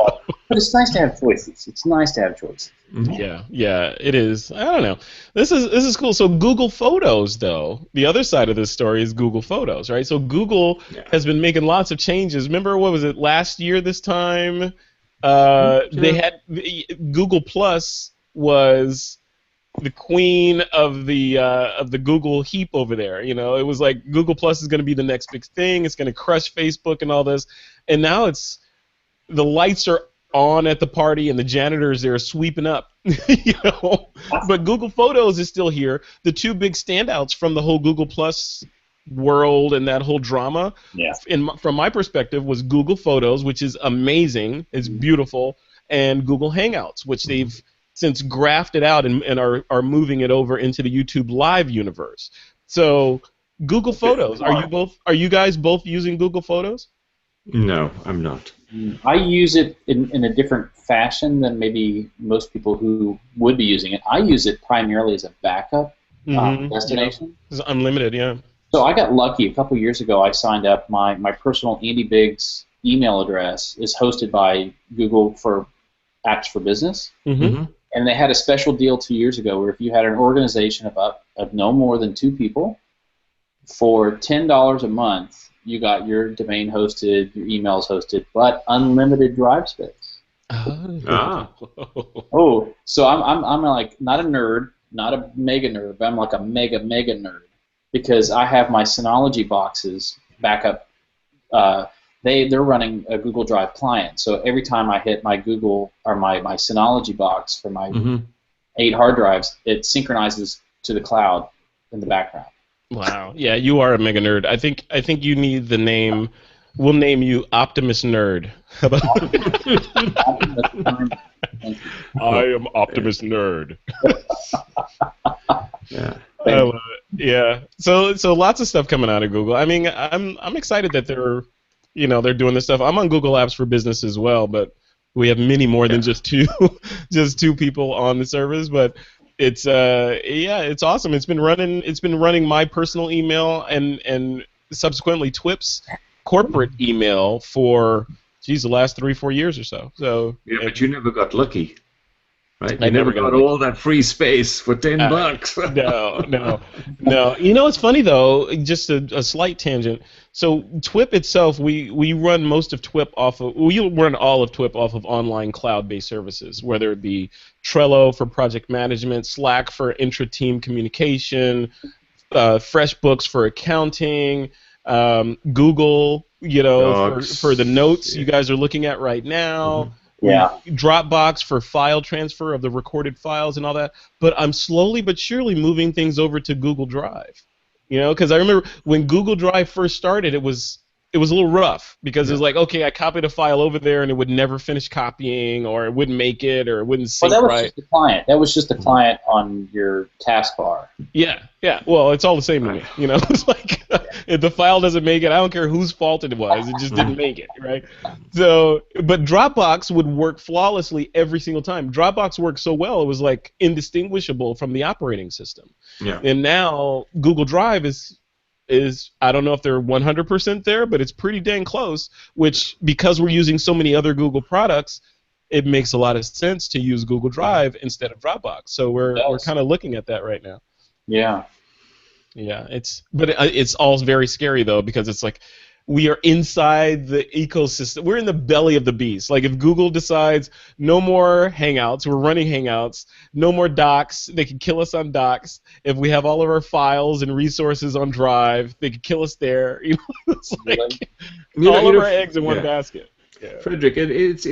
But it's nice to have choices. It's nice to have choices. Yeah, it is. I don't know. This is cool. So Google Photos, though, the other side of this story is Google Photos, right? So Google has been making lots of changes. Remember, what was it, last year this time? They had Google Plus was the queen of the Google heap over there. It was like Google Plus is going to be the next big thing. It's going to crush Facebook and all this, and now it's the lights are on at the party and the janitors there sweeping up. you know. But Google Photos is still here. The two big standouts from the whole Google Plus world and that whole drama, from my perspective, was Google Photos, which is amazing, it's beautiful, and Google Hangouts, which they've since grafted out and are moving it over into the YouTube Live universe. So Google Photos, are you guys both using Google Photos? No, I'm not. I use it in a different fashion than maybe most people who would be using it. I use it primarily as a backup destination. It's unlimited, yeah. So I got lucky a couple years ago. I signed up. My personal Andy Biggs email address is hosted by Google for Apps for Business. Mm-hmm. And they had a special deal 2 years ago where if you had an organization of no more than 2 people, for $10 a month, you got your domain hosted, your emails hosted, but unlimited drive space. Oh, so I'm like not a nerd, not a mega nerd, but I'm like a mega nerd because I have my Synology boxes backup. They're running a Google Drive client, so every time I hit my Google or my Synology box for my 8 hard drives, it synchronizes to the cloud in the background. Wow. Yeah, you are a mega nerd. I think you need the name. We'll name you Optimus Nerd. How about I am Optimus Nerd. Yeah. I love it. Yeah. So lots of stuff coming out of Google. I mean, I'm excited that they're doing this stuff. I'm on Google Apps for Business as well, but we have many more than just two people on the service, but it's awesome. It's been running my personal email and subsequently TWiP's corporate email for the last 3-4 years or so. So yeah, but you never got lucky, right? I You never got all that free space for $10. No. You know, it's funny though. Just a slight tangent. So TWiP itself, we run most of TWiP we run all of TWiP off of online cloud-based services, whether it be Trello for project management, Slack for intra-team communication, FreshBooks for accounting, Google, for the notes you guys are looking at right now. Yeah. Dropbox for file transfer of the recorded files and all that. But I'm slowly but surely moving things over to Google Drive. Because I remember when Google Drive first started, it was a little rough because it was like, okay, I copied a file over there and it would never finish copying, or it wouldn't make it, or it wouldn't sync right. Right. Just the client. That was just the client on your taskbar. Yeah. Well, it's all the same to me. It's like if the file doesn't make it, I don't care whose fault it was. It just didn't make it, right? So, but Dropbox would work flawlessly every single time. Dropbox worked so well, it was like indistinguishable from the operating system. Yeah. And now Google Drive is I don't know if they're 100% there, but it's pretty dang close, which, because we're using so many other Google products, it makes a lot of sense to use Google Drive instead of Dropbox. So we're kind of looking at that right now. Yeah. Yeah, it's all very scary though, because it's like we are inside the ecosystem. We're in the belly of the beast. Like if Google decides no more Hangouts, we're running Hangouts, no more Docs, they can kill us on Docs. If we have all of our files and resources on Drive, they could kill us there. It's like all of our eggs in one basket. Yeah. Frederick, it's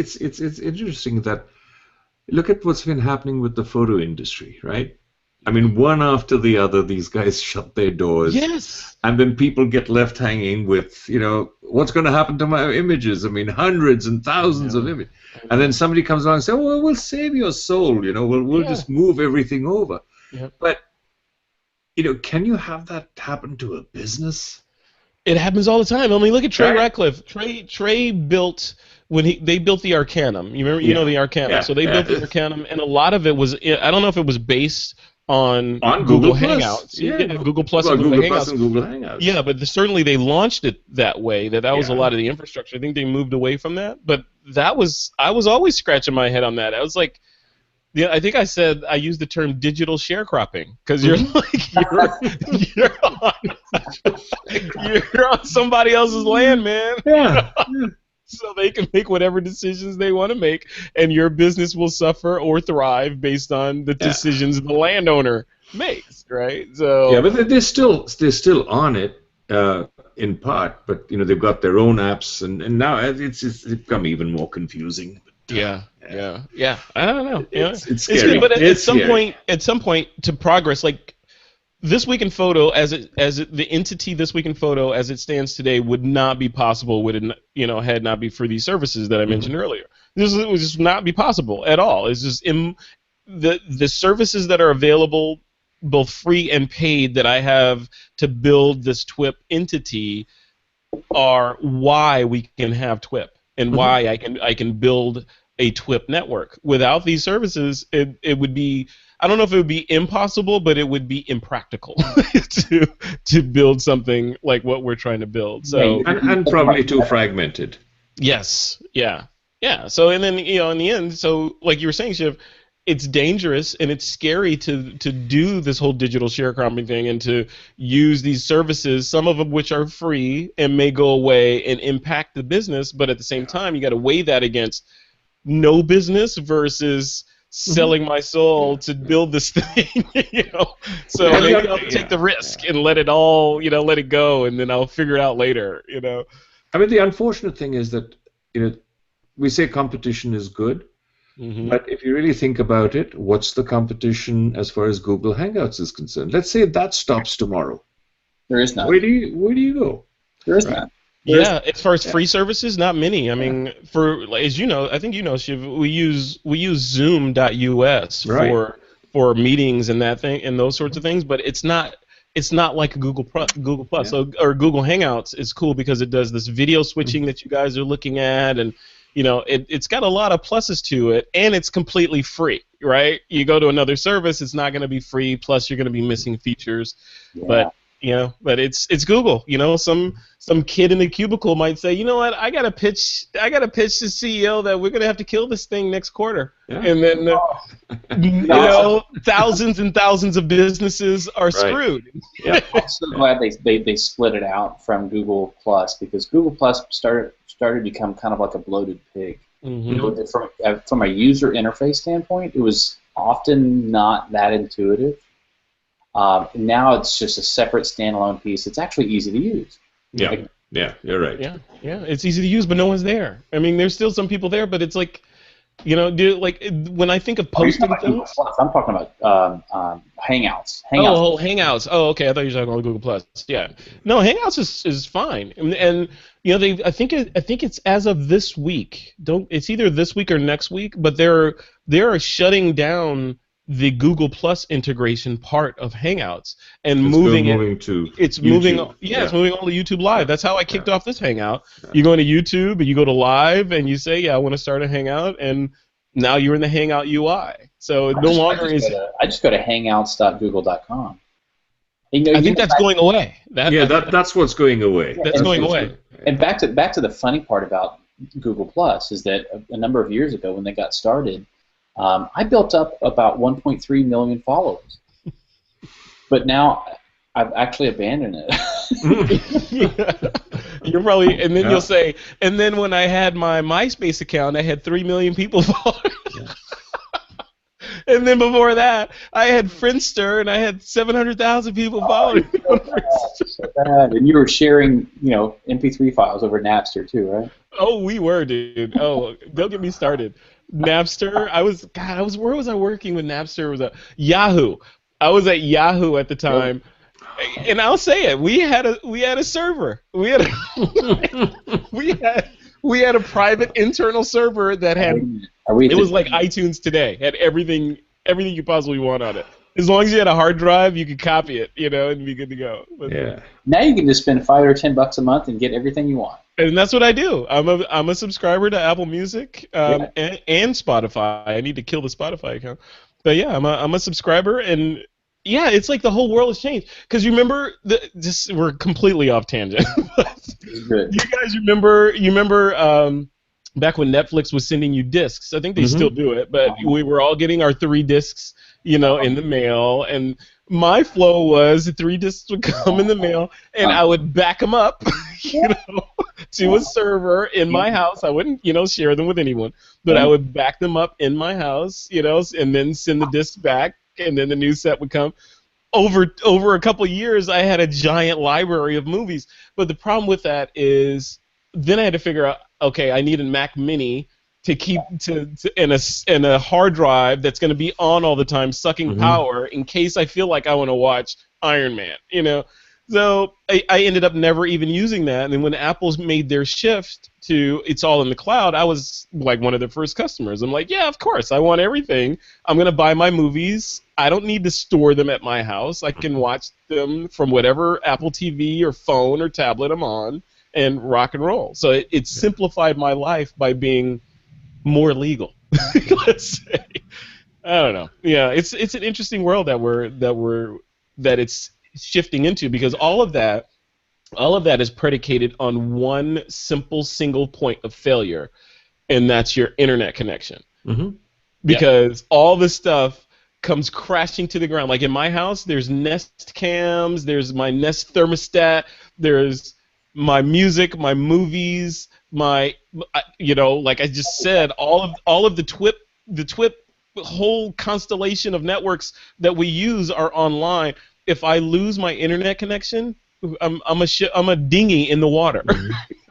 interesting that look at what's been happening with the photo industry, right? I mean, one after the other, these guys shut their doors. Yes. And then people get left hanging with, what's going to happen to my images? I mean, hundreds and thousands of images. And then somebody comes along and says, well, we'll save your soul, we'll just move everything over. Yep. But, can you have that happen to a business? It happens all the time. I mean, look at Trey Ratcliffe. Trey built they built the Arcanum. You remember, the Arcanum. Yeah. So they built the Arcanum, and a lot of it was, I don't know if it was based on Google Hangouts. Google Plus and Google Hangouts. Plus and Google Hangouts. Yeah, but certainly they launched it that way. That was a lot of the infrastructure. I think they moved away from that. But I was always scratching my head on that. I was like, I think I said I used the term digital sharecropping because you're on somebody else's land, man. Yeah. So they can make whatever decisions they want to make, and your business will suffer or thrive based on the decisions the landowner makes, right? So yeah, but they're still on it. in part, but they've got their own apps, and now it's become even more confusing. But, yeah. I don't know. It's It's scary. good, but It's scary. at some point, to progress, like This Week in Photo, the entity This Week in Photo as it stands today would not be possible would it, had not be for these services that I mentioned earlier. This would just not be possible at all. It's just the services that are available, both free and paid, that I have to build this TWiP entity are why we can have TWiP and why I can build a TWiP network. Without these services, it would be, I don't know if it would be impossible, but it would be impractical to build something like what we're trying to build. So and probably too fragmented. yes, yeah. So and then in the end, so like you were saying, Shiv, it's dangerous and it's scary to do this whole digital sharecropping thing and to use these services, some of them which are free and may go away and impact the business, but at the same time, you got to weigh that against no business versus selling my soul to build this thing, So maybe I'll take the risk and let it all, let it go, and then I'll figure it out later, I mean, the unfortunate thing is that, we say competition is good, but if you really think about it, what's the competition as far as Google Hangouts is concerned? Let's say that stops tomorrow. There is none. Where do you go? There is none. Yeah, as far as free services, not many. I mean, as you know, I think Shiv, we use Zoom.us for meetings and that thing and those sorts of things, but it's not like Google Plus. So, or Google Hangouts is cool because it does this video switching that you guys are looking at, and it's got a lot of pluses to it, and it's completely free, right? You go to another service, it's not going to be free. Plus, you're going to be missing features, but it's Google. Some kid in a cubicle might say, you know what, I gotta pitch the CEO that we're gonna have to kill this thing next quarter, and then thousands and thousands of businesses are screwed. Yeah. I'm so glad they split it out from Google Plus, because Google Plus started to become kind of like a bloated pig. From a user interface standpoint, it was often not that intuitive. Now it's just a separate standalone piece. It's actually easy to use. Yeah, you're right. Yeah, it's easy to use, but no one's there. I mean, there's still some people there, but it's like, when I think of posting things. I'm talking about Hangouts. Hangouts. Oh, okay. I thought you were talking about Google Plus. Yeah. No, Hangouts is fine, and I think it's as of this week. It's either this week or next week, but they're shutting down the Google Plus integration part of Hangouts and it's moving to YouTube. It's moving all to YouTube Live. That's how I kicked off this Hangout. You go into YouTube and you go to Live and you say, I want to start a Hangout, and now you're in the Hangout UI. So I just go to hangouts.google.com. I think that's going away. That's what's going away. That's going away. And back to the funny part about Google Plus is that a number of years ago when they got started, I built up about 1.3 million followers, but now I've actually abandoned it. You're probably, and then you'll say, and then when I had my MySpace account, I had 3 million people following. And then before that, I had Friendster, and I had 700,000 people following me on Friendster. So bad. And you were sharing, MP3 files over Napster too, right? Oh, we were, dude. Oh, don't get me started. Napster. Where was I working with Napster? Was Yahoo. I was at Yahoo at the time, and I'll say it. We had a server. We had a private internal server that had. It was like iTunes today. Had everything you possibly want on it. As long as you had a hard drive, you could copy it, and be good to go. But, now you can just spend $5 or $10 a month and get everything you want. And that's what I do. I'm a subscriber to Apple Music and Spotify. I need to kill the Spotify account, but I'm a subscriber, and it's like the whole world has changed. Because you remember, we're completely off tangent. You guys remember back when Netflix was sending you discs? I think they still do it, but we were all getting our 3 discs, in the mail, and my flow was 3 discs would come in the mail, and I would back them up, to a server in my house. I wouldn't, share them with anyone, but I would back them up in my house, and then send the discs back, and then the new set would come. over a couple of years, I had a giant library of movies. But the problem with that is, then I had to figure out, okay, I need a Mac Mini to keep and a hard drive that's going to be on all the time, sucking power in case I feel like I want to watch Iron Man. So I ended up never even using that. And then when Apple's made their shift to it's all in the cloud, I was like one of their first customers. I'm like, yeah, of course, I want everything. I'm going to buy my movies. I don't need to store them at my house. I can watch them from whatever Apple TV or phone or tablet I'm on and rock and roll. So it simplified my life by being more legal. Let's say. I don't know. Yeah, it's an interesting world that it's shifting into, because all of that is predicated on one simple single point of failure, and that's your internet connection. Because all this stuff comes crashing to the ground. Like in my house, there's Nest cams, there's my Nest thermostat, there's my music, my movies, like I just said, all of the TWiP whole constellation of networks that we use are online. If I lose my internet connection, I'm a dinghy in the water.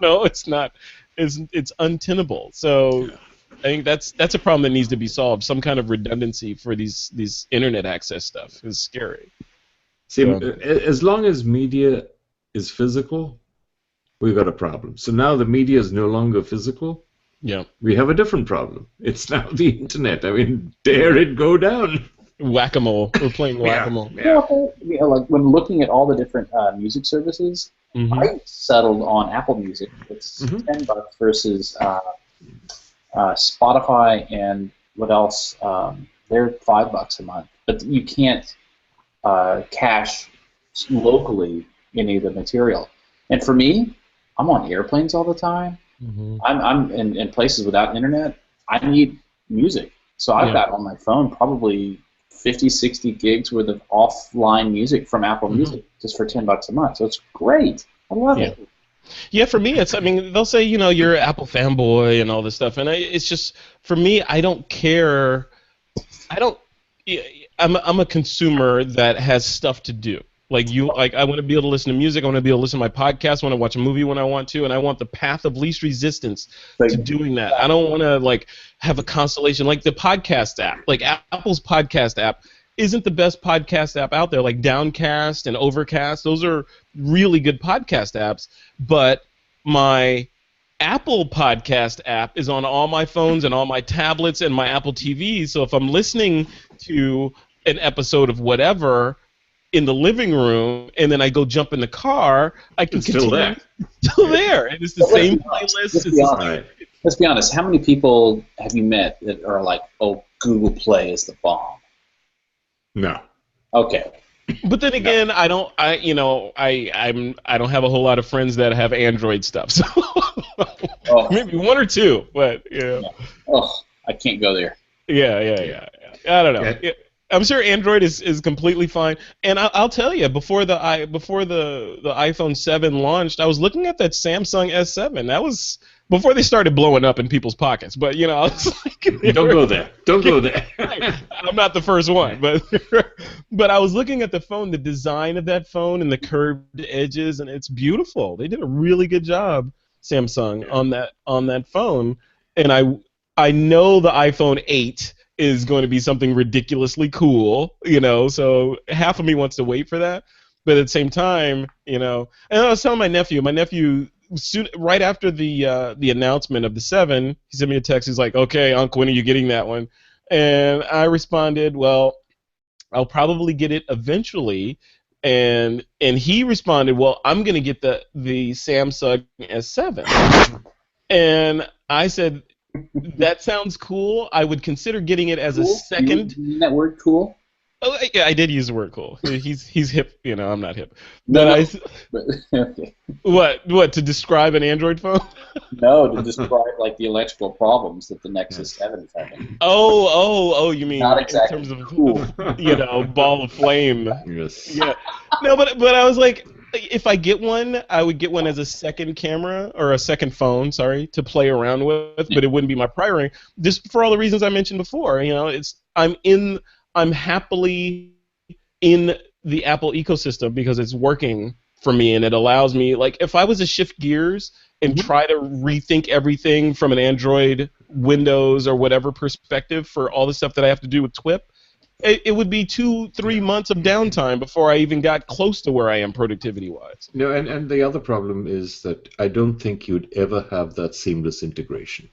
It's not. It's untenable. So I think that's a problem that needs to be solved. Some kind of redundancy for these internet access stuff is scary. See, as long as media is physical, we've got a problem. So now the media is no longer physical. Yeah. We have a different problem. It's now the internet. I mean, dare it go down. Whack-a-mole. We're playing whack-a-mole. Like when looking at all the different music services, I settled on Apple Music. It's $10 versus Spotify and what else? They're $5 a month, but you can't cache locally any of the material. And for me, I'm on airplanes all the time. I'm in places without internet. I need music, so I've got on my phone probably 50, 60 gigs worth of offline music from Apple Music just for $10 a month. So it's great. I love it. Yeah, for me, they'll say, you're an Apple fanboy and all this stuff, and it's just, for me, I don't care. I'm a consumer that has stuff to do. I want to be able to listen to music. I want to be able to listen to my podcast. I want to watch a movie when I want to, and I want the path of least resistance to doing that. I don't want to have a constellation like the podcast app. Like Apple's podcast app isn't the best podcast app out there. Like Downcast and Overcast, those are really good podcast apps. But my Apple podcast app is on all my phones and all my tablets and my Apple TV. So if I'm listening to an episode of whatever in the living room, and then I go jump in the car, I can continue. Still there. And it's the same playlist. Let's be honest. How many people have you met that are like, "Oh, Google Play is the bomb"? No. Okay. But then again, I don't have a whole lot of friends that have Android stuff. So maybe one or two, but Oh, I can't go there. Yeah. I don't know. Yeah. I'm sure Android is completely fine, and I'll tell you, before the iPhone 7 launched, I was looking at that Samsung S7. That was before they started blowing up in people's pockets. But I was like, don't go there. Don't go there. I'm not the first one, but I was looking at the phone, the design of that phone, and the curved edges, and it's beautiful. They did a really good job, Samsung, on that phone, and I know the iPhone 8 is going to be something ridiculously cool, so half of me wants to wait for that, but at the same time, and I was telling my nephew, right after the announcement of the 7, he sent me a text, he's like, "Okay, Uncle, when are you getting that one?" And I responded, "Well, I'll probably get it eventually," and he responded, "Well, I'm going to get the Samsung S7," and I said, "That sounds cool. I would consider getting it as a second." You mean that word "cool"? Oh, yeah, I did use the word "cool." He's hip. I'm not hip. Okay. What to describe an Android phone? No, to describe the electrical problems that the Nexus 7 is having. Oh, you mean not exactly in terms of cool. Ball of flame. Yes. Yeah. No, but I was like, if I get one, I would get one as a second camera or a second phone, to play around with, but it wouldn't be my primary. Just for all the reasons I mentioned before. I'm happily in the Apple ecosystem because it's working for me and it allows me, like, if I was to shift gears and try to rethink everything from an Android, Windows, or whatever perspective for all the stuff that I have to do with TWiP, it would be 2-3 months of downtime before I even got close to where I am productivity-wise. No, and the other problem is that I don't think you'd ever have that seamless integration.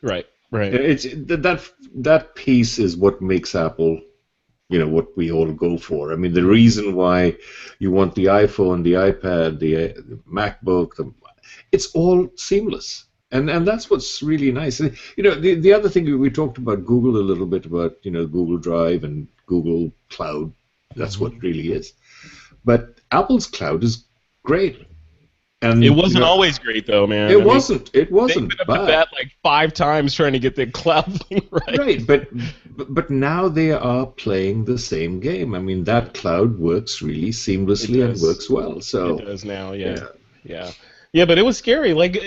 Right, right. It's that piece is what makes Apple, what we all go for. I mean, the reason why you want the iPhone, the iPad, the MacBook, it's all seamless. And that's what's really nice. The other thing we talked about Google a little bit about, Google Drive and Google Cloud. That's what it really is. But Apple's cloud is great. And it wasn't always great, though, man. It wasn't. They've been up to bat like 5 times trying to get the cloud thing right. Right, but now they are playing the same game. I mean, that cloud works really seamlessly and works well. So it does now, yeah. Yeah, but it was scary. Like,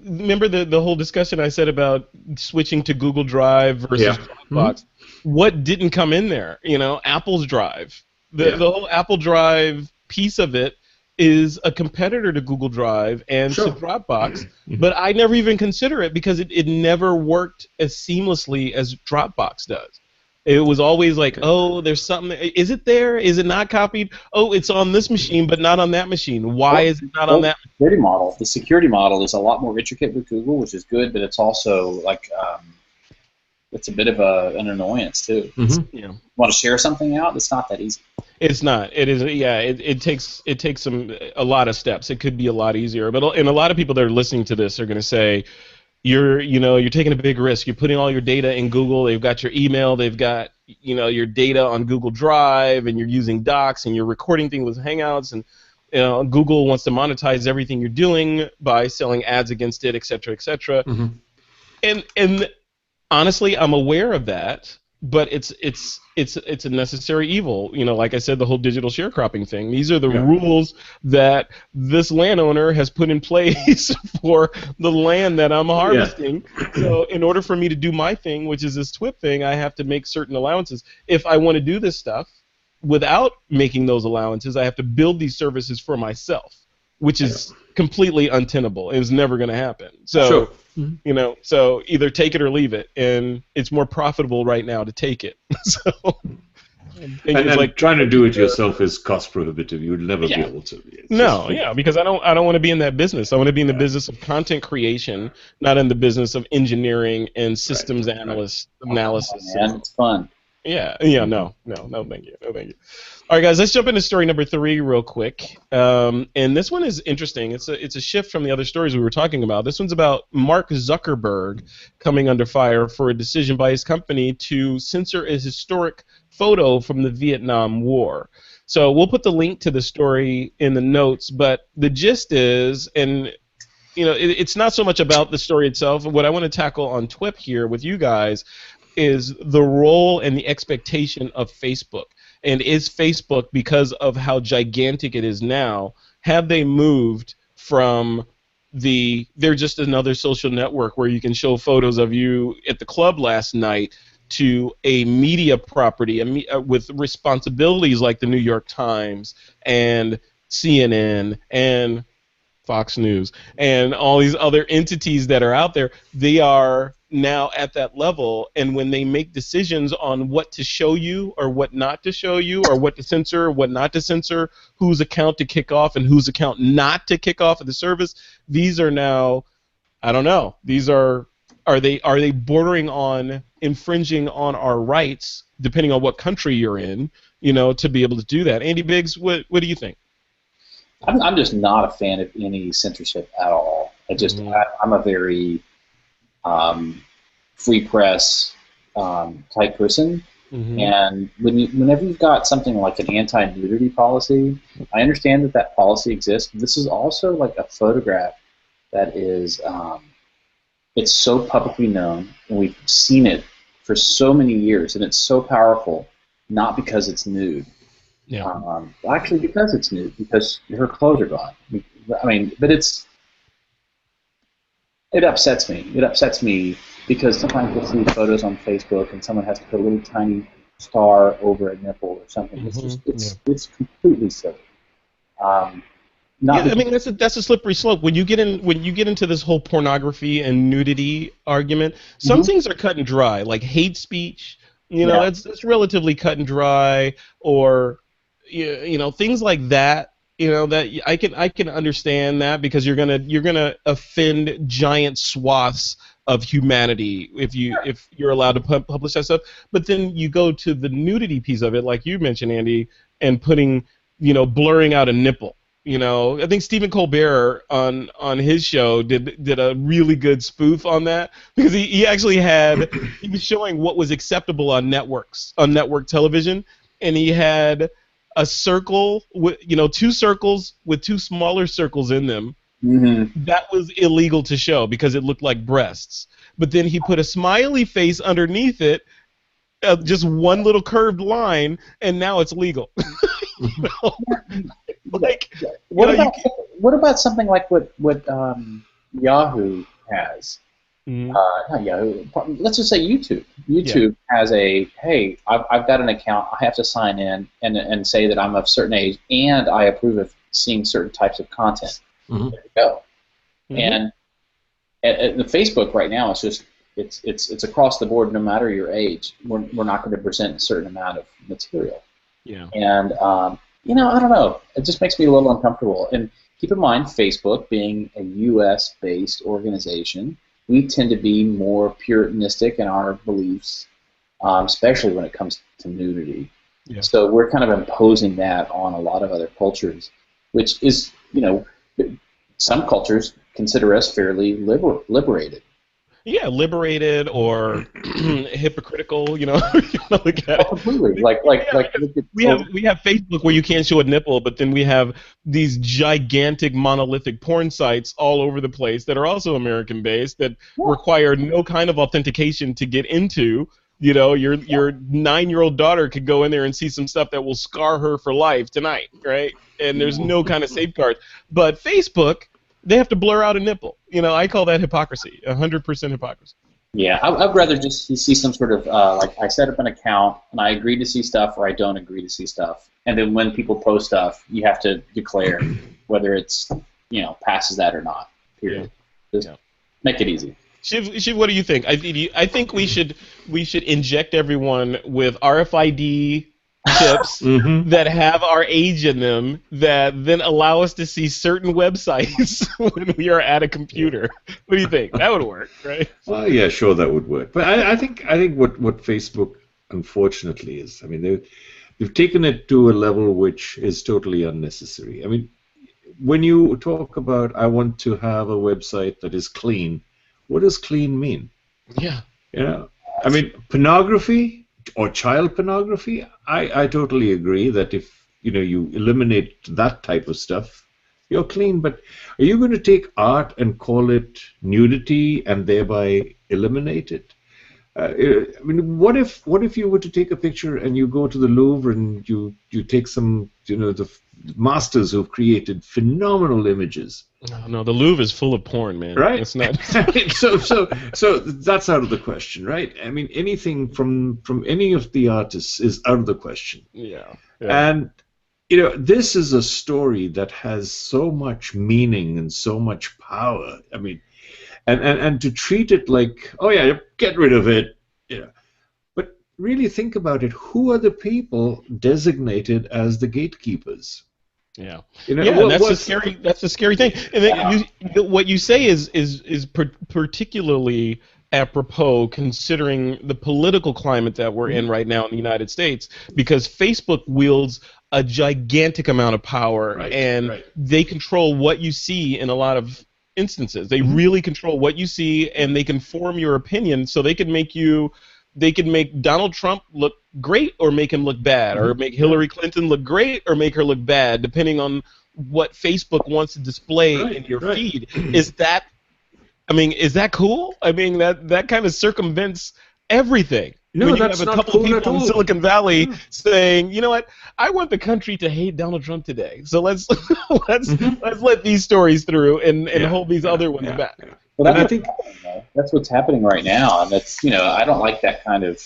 remember the whole discussion I said about switching to Google Drive versus Dropbox? What didn't come in there? Apple's Drive. The whole Apple Drive piece of it is a competitor to Google Drive and to Dropbox, but I never even consider it because it never worked as seamlessly as Dropbox does. It was always like, oh, there's something. Is it there? Is it not copied? Oh, it's on this machine, but not on that machine. Why is it not on that? The security model is a lot more intricate with Google, which is good, but it's also like it's a bit of an annoyance too. Want to share something out? It's not that easy. It's not. It is. Yeah. It takes a lot of steps. It could be a lot easier, but a lot of people that are listening to this are going to say, you're taking a big risk. You're putting all your data in Google. They've got your email. They've got your data on Google Drive, and you're using Docs, and you're recording things with Hangouts, and Google wants to monetize everything you're doing by selling ads against it, et cetera, et cetera. And honestly, I'm aware of that, but it's a necessary evil. Like I said, the whole digital sharecropping thing. These are the rules that this landowner has put in place for the land that I'm harvesting. So in order for me to do my thing, which is this TWiP thing, I have to make certain allowances. If I want to do this stuff without making those allowances, I have to build these services for myself, which is completely untenable. It's never going to happen. So so either take it or leave it, and it's more profitable right now to take it. And like trying to do it yourself is cost prohibitive. You would never be able to. Because I don't want to be in that business. I want to be in the business of content creation, not in the business of engineering and systems analysis. And it's fun. No, thank you. All right, guys, let's jump into story number 3 real quick. And this one is interesting. It's a shift from the other stories we were talking about. This one's about Mark Zuckerberg coming under fire for a decision by his company to censor a historic photo from the Vietnam War. So we'll put the link to the story in the notes, but the gist is, and it's not so much about the story itself. What I want to tackle on TWiP here with you guys is the role and the expectation of Facebook. And is Facebook, because of how gigantic it is now, have they moved from they're just another social network where you can show photos of you at the club last night to a media property with responsibilities like the New York Times and CNN and Fox News and all these other entities that are out there? They are now at that level, and when they make decisions on what to show you or what not to show you, or what to censor, what not to censor, whose account to kick off and whose account not to kick off of the service, these are now, I don't know, these are they bordering on infringing on our rights, depending on what country you're in, to be able to do that. Andy Biggs, what do you think? I'm just not a fan of any censorship at all. I'm a very free press type person, and whenever you've got something like an anti-nudity policy, I understand that policy exists. This is also like a photograph that is it's so publicly known, and we've seen it for so many years, and it's so powerful, not because it's nude. Actually, because it's nude, because her clothes are gone. I mean, but it upsets me. It upsets me because sometimes you'll see photos on Facebook and someone has to put a little tiny star over a nipple or something. It's just it's completely silly. Yeah, I mean that's a slippery slope. When you get into this whole pornography and nudity argument, some things are cut and dry, like hate speech. You know, that's relatively cut and dry, or you know, things like that. You know, that I can understand that, because you're gonna offend giant swaths of humanity if you're allowed to publish that stuff. But then you go to the nudity piece of it, like you mentioned, Andy, and putting, you know, blurring out a nipple. You know, I think Stephen Colbert on his show did a really good spoof on that, because he actually he was showing what was acceptable on network television, and he had a circle with, you know, two circles with two smaller circles in them. That was illegal to show because it looked like breasts. But then he put a smiley face underneath it, just one little curved line, and now it's legal. You know? Like, what about something like what Yahoo has? Not Yahoo. Let's just say YouTube. YouTube has hey, I've got an account. I have to sign in and say that I'm of a certain age, and I approve of seeing certain types of content. There you go. And at the Facebook right now, it's just it's across the board. No matter your age, we're not going to present a certain amount of material. Yeah. And you know, I don't know. It just makes me a little uncomfortable. And keep in mind, Facebook being a U.S.-based organization, we tend to be more puritanistic in our beliefs, especially when it comes to nudity. Yeah. So we're kind of imposing that on a lot of other cultures, which is, you know, some cultures consider us fairly liberated. Yeah, liberated or hypocritical, you know. Look at it. Completely. We have Facebook where you can't show a nipple, but then we have these gigantic monolithic porn sites all over the place that are also American based that require no kind of authentication to get into. You know, your 9-year-old daughter could go in there and see some stuff that will scar her for life tonight, right? And there's no kind of safeguard. But Facebook, they have to blur out a nipple. You know, I call that hypocrisy, 100% hypocrisy. Yeah, I'd rather just see some sort of, like, I set up an account, and I agree to see stuff, or I don't agree to see stuff. And then when people post stuff, you have to declare whether it's, you know, passes that or not, period. Just make it easy. Shiv, what do you think? I think we should inject everyone with RFID chips that have our age in them, that then allow us to see certain websites when we are at a computer. What do you think? That would work, right? Well, yeah, sure, that would work. But I think what Facebook, unfortunately, is, I mean, they've taken it to a level which is totally unnecessary. I mean, when you talk about, I want to have a website that is clean, what does clean mean? Yeah. You know, I mean, pornography or child pornography, I totally agree that if, you know, you eliminate that type of stuff, you're clean. But are you going to take art and call it nudity and thereby eliminate it? I mean, what if you were to take a picture and you go to the Louvre and you take some, you know, the masters who've created phenomenal images. No, the Louvre is full of porn, man. Right. It's not. so that's out of the question, right? I mean, anything from any of the artists is out of the question. Yeah. And you know, this is a story that has so much meaning and so much power. I mean, and to treat it like, oh yeah, get rid of it, you know. But really think about it. Who are the people designated as the gatekeepers? Yeah, you know, and that's the scary thing. And then what you say is particularly apropos, considering the political climate that we're in right now in the United States, because Facebook wields a gigantic amount of power, and they control what you see in a lot of instances. They really control what you see, and they can form your opinion, so they can make Donald Trump look great or make him look bad, or make Hillary Clinton look great or make her look bad, depending on what Facebook wants to display in your feed. Is that cool? I mean, that kind of circumvents everything. No, when you that's have a not couple cool of people at in all. Silicon Valley saying, you know what, I want the country to hate Donald Trump today, so let's let these stories through and hold these other ones back. Yeah. Well, I think that's what's happening right now, and that's, you know, I don't like that kind of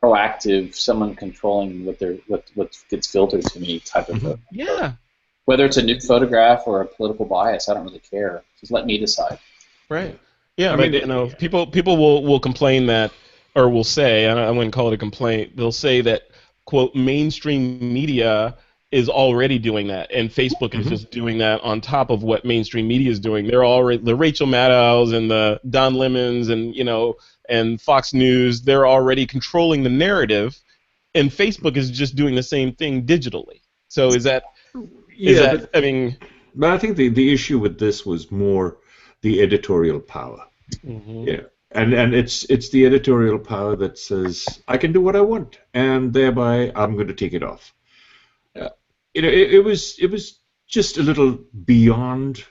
proactive, someone controlling what gets filtered to me type of photo. Yeah. Whether it's a new photograph or a political bias, I don't really care. Just let me decide. Right. Yeah, I but mean, people will complain that, or will say, I wouldn't call it a complaint. They'll say that, quote, mainstream media is already doing that, and Facebook is just doing that on top of what mainstream media is doing. They're already the Rachel Maddows and the Don Lemons and and Fox News. They're already controlling the narrative, and Facebook is just doing the same thing digitally. So is that yeah, I mean, but I think the issue with this was more the editorial power. mhm. Yeah, and it's the editorial power that says I can do what I want, and thereby I'm going to take it off. It was just a little beyond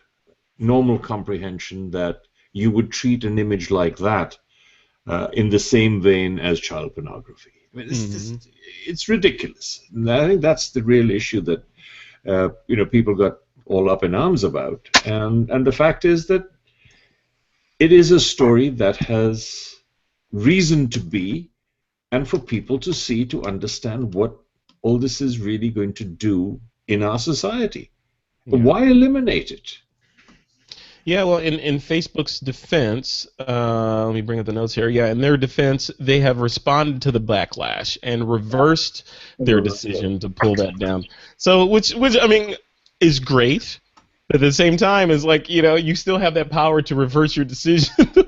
normal comprehension that you would treat an image like that in the same vein as child pornography. I mean, it's ridiculous. And I think that's the real issue that people got all up in arms about. And the fact is that it is a story that has reason to be, and for people to see, to understand what all this is really going to do in our society. Yeah. Why eliminate it? Yeah, well, in Facebook's defense, let me bring up the notes here. Yeah, in their defense, they have responded to the backlash and reversed their decision to pull that down. So, which I mean, is great. But at the same time, is like you still have that power to reverse your decision to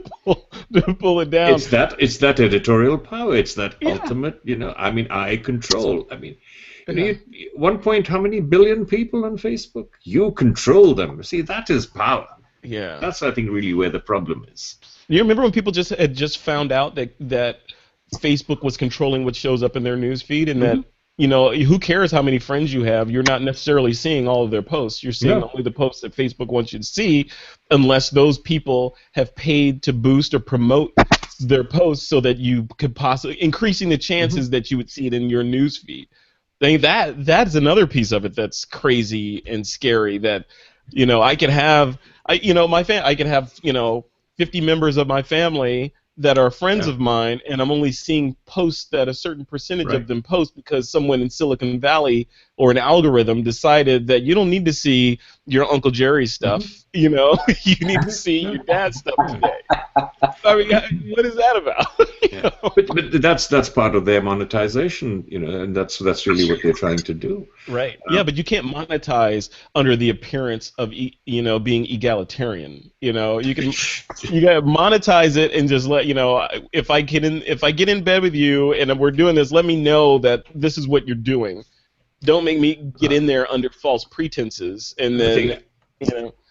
pull it down. It's that editorial power. It's that ultimate. I mean, I control. I mean. One point, how many billion people on Facebook? You control them. See, that is power. Yeah. That's, I think, really where the problem is. You remember when people had just found out that Facebook was controlling what shows up in their news feed, and that who cares how many friends you have? You're not necessarily seeing all of their posts. You're seeing only the posts that Facebook wants you to see, unless those people have paid to boost or promote their posts so that you could possibly increasing the chances that you would see it in your news feed. I think that's another piece of it that's crazy and scary. That I could have I could have 50 members of my family that are friends of mine, and I'm only seeing posts that a certain percentage of them post because someone in Silicon Valley or an algorithm decided that you don't need to see your Uncle Jerry's stuff. You need to see your dad's stuff today. I mean, what is that about? But that's part of their monetization, and that's really what they're trying to do. Right. Yeah, but you can't monetize under the appearance of being egalitarian. You gotta monetize it and just let if I get in bed with you and we're doing this, let me know that this is what you're doing. Don't make me get in there under false pretenses and then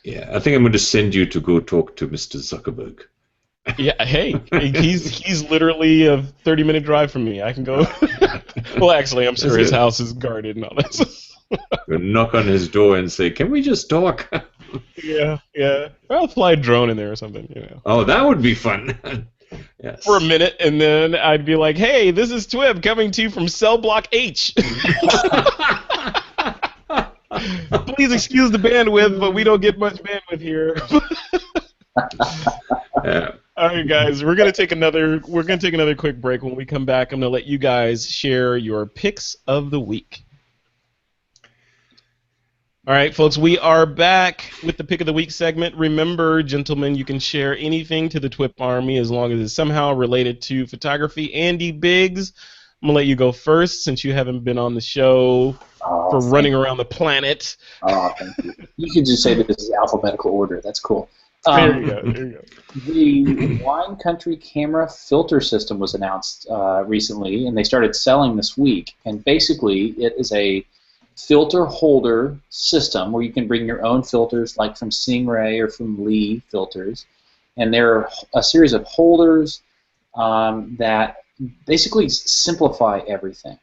Yeah, I think I'm going to send you to go talk to Mr. Zuckerberg. Yeah, hey, he's literally a 30-minute drive from me. I can go. Well, actually, I'm sure his house is guarded and all that. Knock on his door and say, "Can we just talk?" Yeah. I'll fly a drone in there or something. Oh, that would be fun. Yes. For a minute, and then I'd be like, "Hey, this is TWiP coming to you from Cell Block H." Please excuse the bandwidth, but we don't get much bandwidth here. Yeah. All right, guys, we're gonna take another quick break. When we come back, I'm gonna let you guys share your picks of the week. All right, folks, we are back with the Pick of the Week segment. Remember, gentlemen, you can share anything to the TWiP Army as long as it's somehow related to photography. Andy Biggs, I'm going to let you go first since you haven't been on the show for running around the planet. Oh, thank you. You could just say that this is alphabetical order. That's cool. There you go. The Wine Country camera filter system was announced recently, and they started selling this week. And basically, it is a filter holder system where you can bring your own filters, like from Stingray or from Lee filters. And there are a series of holders that basically simplify everything.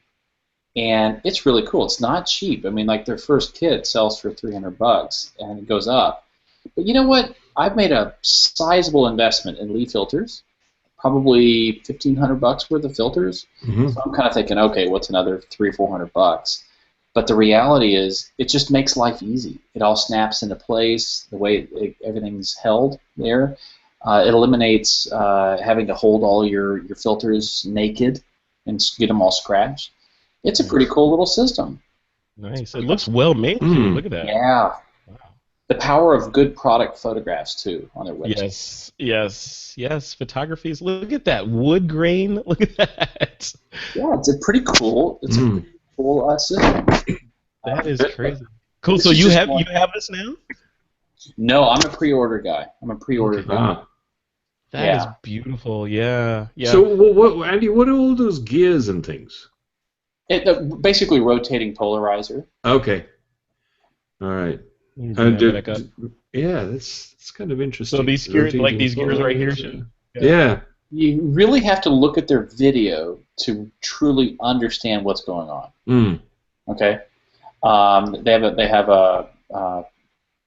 And it's really cool. It's not cheap. I mean, like their first kit sells for $300 and it goes up. But you know what? I've made a sizable investment in Lee filters, probably $1,500 worth of filters. Mm-hmm. So I'm kind of thinking, okay, what's another $300-400? But the reality is, it just makes life easy. It all snaps into place. The way everything's held there, it eliminates having to hold all your filters naked and get them all scratched. It's a pretty cool little system. Nice. It looks well made too. Look at that. Yeah. Wow. The power of good product photographs too on their website. Yes, yes, yes. Photographies. Look at that wood grain. Look at that. Yeah, it's a pretty cool. It's a pretty cool system. That is crazy. Cool. This So is you just have one- you have this now? No, I'm a pre-order guy. I'm a pre-order guy. That is Yeah. beautiful. Yeah, yeah. So, Andy, what are all those gears and things? Basically, rotating polarizer. Okay. All right. You can have it back up. Yeah, that's kind of interesting. So these gears, like Rotating these gears right here, polarizer. should. Yeah. You really have to look at their video to truly understand what's going on. Mm. Okay. They have a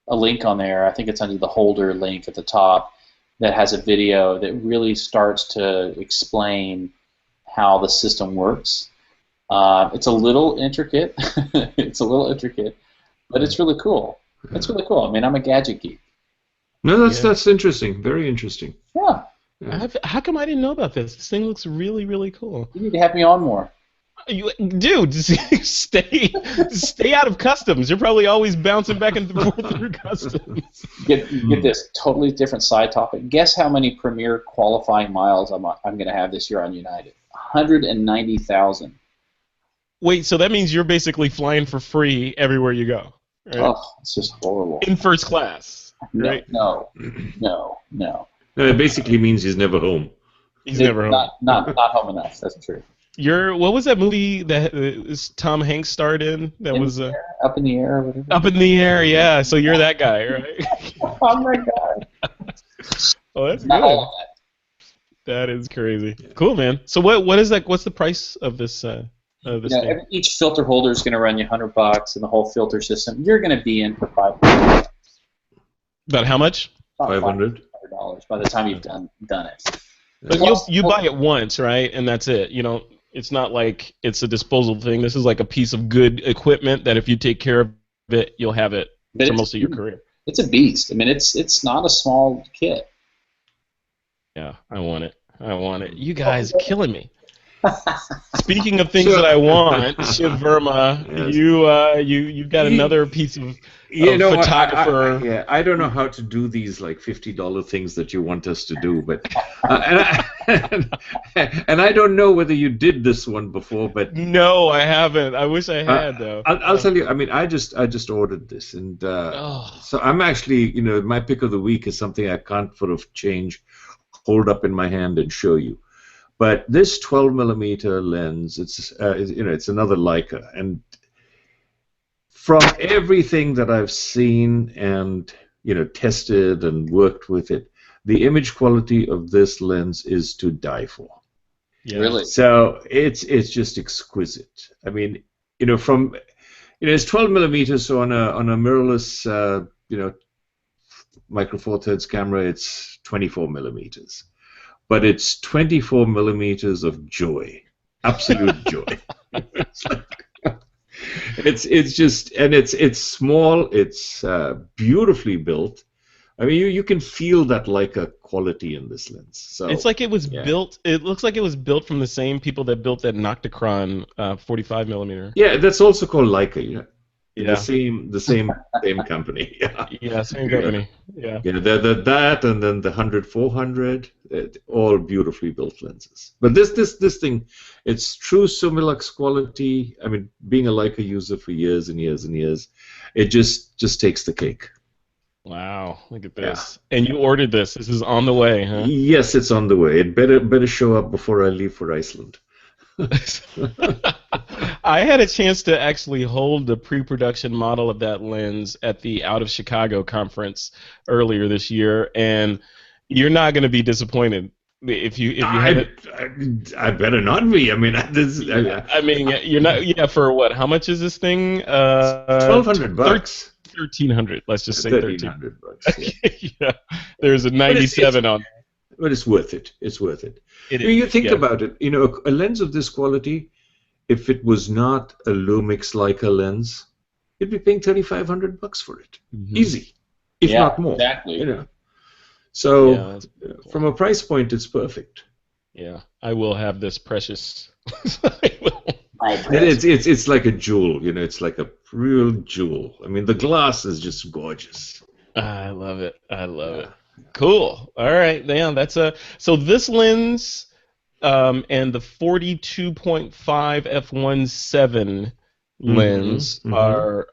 link on there. I think it's under the holder link at the top that has a video that really starts to explain how the system works. It's a little intricate. It's a little intricate, but it's really cool. It's really cool. I mean, I'm a gadget geek. No, that's interesting. Very interesting. Yeah. How come I didn't know about this? This thing looks really, really cool. You need to have me on more. Dude, stay out of customs. You're probably always bouncing back and forth through customs. Get this totally different side topic. Guess how many premier qualifying miles I'm going to have this year on United? 190,000. Wait, so that means you're basically flying for free everywhere you go, right? Oh, it's just horrible. In first class, right? No. No, it basically means he's never home. He's never home. Not home enough. That's true. What was that movie that Tom Hanks starred in? That In was the air, Up in the Air or whatever. Up in the Air, yeah. So you're that guy, right? Oh my God. Oh, that's Not good. all of that. That is crazy. Cool, man. So what is that? What's the price of this? Thing? Each filter holder is going to run you $100, and the whole filter system you're going to be in for $500. About how much? $500. $500 by the time you've done it. But you buy it once, right? And that's it. You know, it's not like it's a disposable thing. This is like a piece of good equipment that if you take care of it, you'll have it for most of your career. It's a beast. I mean, it's not a small kit. Yeah, I want it. You guys are killing me. Speaking of things that I want, Shiv Verma, yes. You've got another piece of photographer. I don't know how to do these like $50 things that you want us to do, but and I don't know whether you did this one before, but no, I haven't. I wish I had though. I'll tell you. I mean, I just ordered this, and so I'm actually, my pick of the week is something I can't sort of hold up in my hand and show you. But this 12mm lens, it's another Leica, and from everything that I've seen and tested and worked with it, the image quality of this lens is to die for. Yeah. Really? So it's just exquisite. I mean, it's 12mm, so on a mirrorless micro four thirds camera, it's 24mm. But it's 24mm of joy, absolute joy. It's just, and it's small. It's beautifully built. I mean, you can feel that Leica quality in this lens. So it's like it was built. It looks like it was built from the same people that built that Nocticron 45mm. Yeah, that's also called Leica. Yeah. The same company. Yeah. Yeah, same company. Yeah. Yeah, that and then the 100-400, all beautifully built lenses. But this thing, it's true Summilux quality. I mean, being a Leica user for years and years and years, it just takes the cake. Wow, look at this. Yeah. And you ordered this. This is on the way, huh? Yes, it's on the way. It better show up before I leave for Iceland. I had a chance to actually hold the pre-production model of that lens at the Out of Chicago conference earlier this year, and you're not going to be disappointed if you have it. I better not be. I mean, you're not. Yeah, for what? How much is this thing? $1,200. $1,300. Let's just say $1,300. Yeah, there's a 97 on. But it's worth it. It's worth it. You think about it. A lens of this quality, if it was not a Lumix Leica lens, you'd be paying $3,500 for it. Mm-hmm. Easy, if not more. Exactly. So from a price point, it's perfect. Yeah, I will have this precious It's like a jewel, it's like a real jewel. I mean, the glass is just gorgeous. I love it. I love it. Cool. All right, damn. So this lens and the 42.5 f1.7 lens are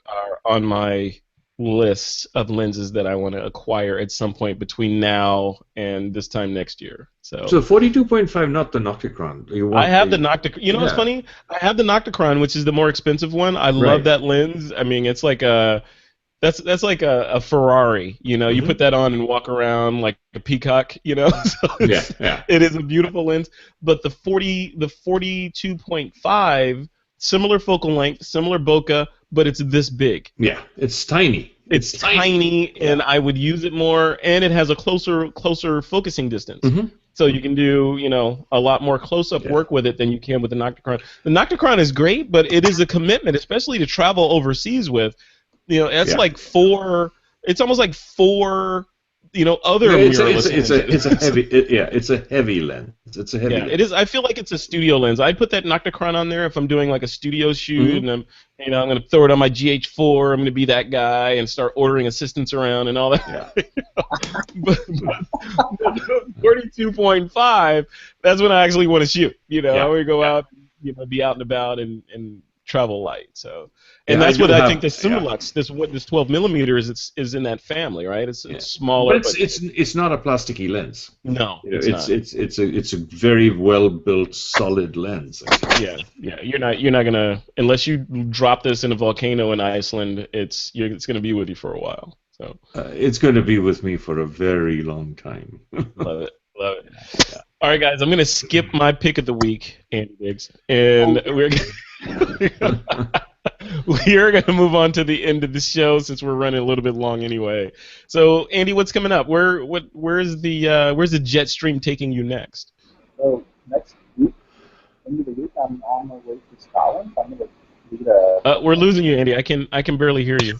on my list of lenses that I want to acquire at some point between now and this time next year. So 42.5, not the Nocticron. I have the Nocticron. You know what's funny? I have the Nocticron, which is the more expensive one. I love that lens. I mean, it's like that's like a Ferrari. You put that on and walk around like a peacock. So it is a beautiful lens. But the 42.5, similar focal length, similar bokeh, but it's this big. Yeah, it's tiny. It's tiny, and I would use it more. And it has a closer focusing distance. So you can do, a lot more close-up work with it than you can with the Nocticron. The Nocticron is great, but it is a commitment, especially to travel overseas with. It's like four. It's almost like four. Other mirrorless lenses. It's a heavy lens. It's a heavy. Yeah, lens. it is. I feel like it's a studio lens. I'd put that Nocticron on there if I'm doing like a studio shoot, and I'm going to throw it on my GH4. I'm going to be that guy and start ordering assistants around and all that. But 42.5. That's when I actually want to shoot. I want to go out, be out and about and travel light. So. And that's what I think the Summilux, this 12 millimeters, is in that family, right? It's smaller, but it's not a plasticky lens. No, it's a very well built, solid lens. Yeah. You're not gonna, unless you drop this in a volcano in Iceland, it's gonna be with you for a while. So it's going to be with me for a very long time. Love it. Yeah. All right, guys, I'm gonna skip my pick of the week, Andy Diggs, and we are going to move on to the end of the show since we're running a little bit long anyway. So, Andy, what's coming up? Where's the jet stream taking you next? So next week, end of the week, I'm on my way to Scotland. I'm going to lead we're losing you, Andy. I can barely hear you.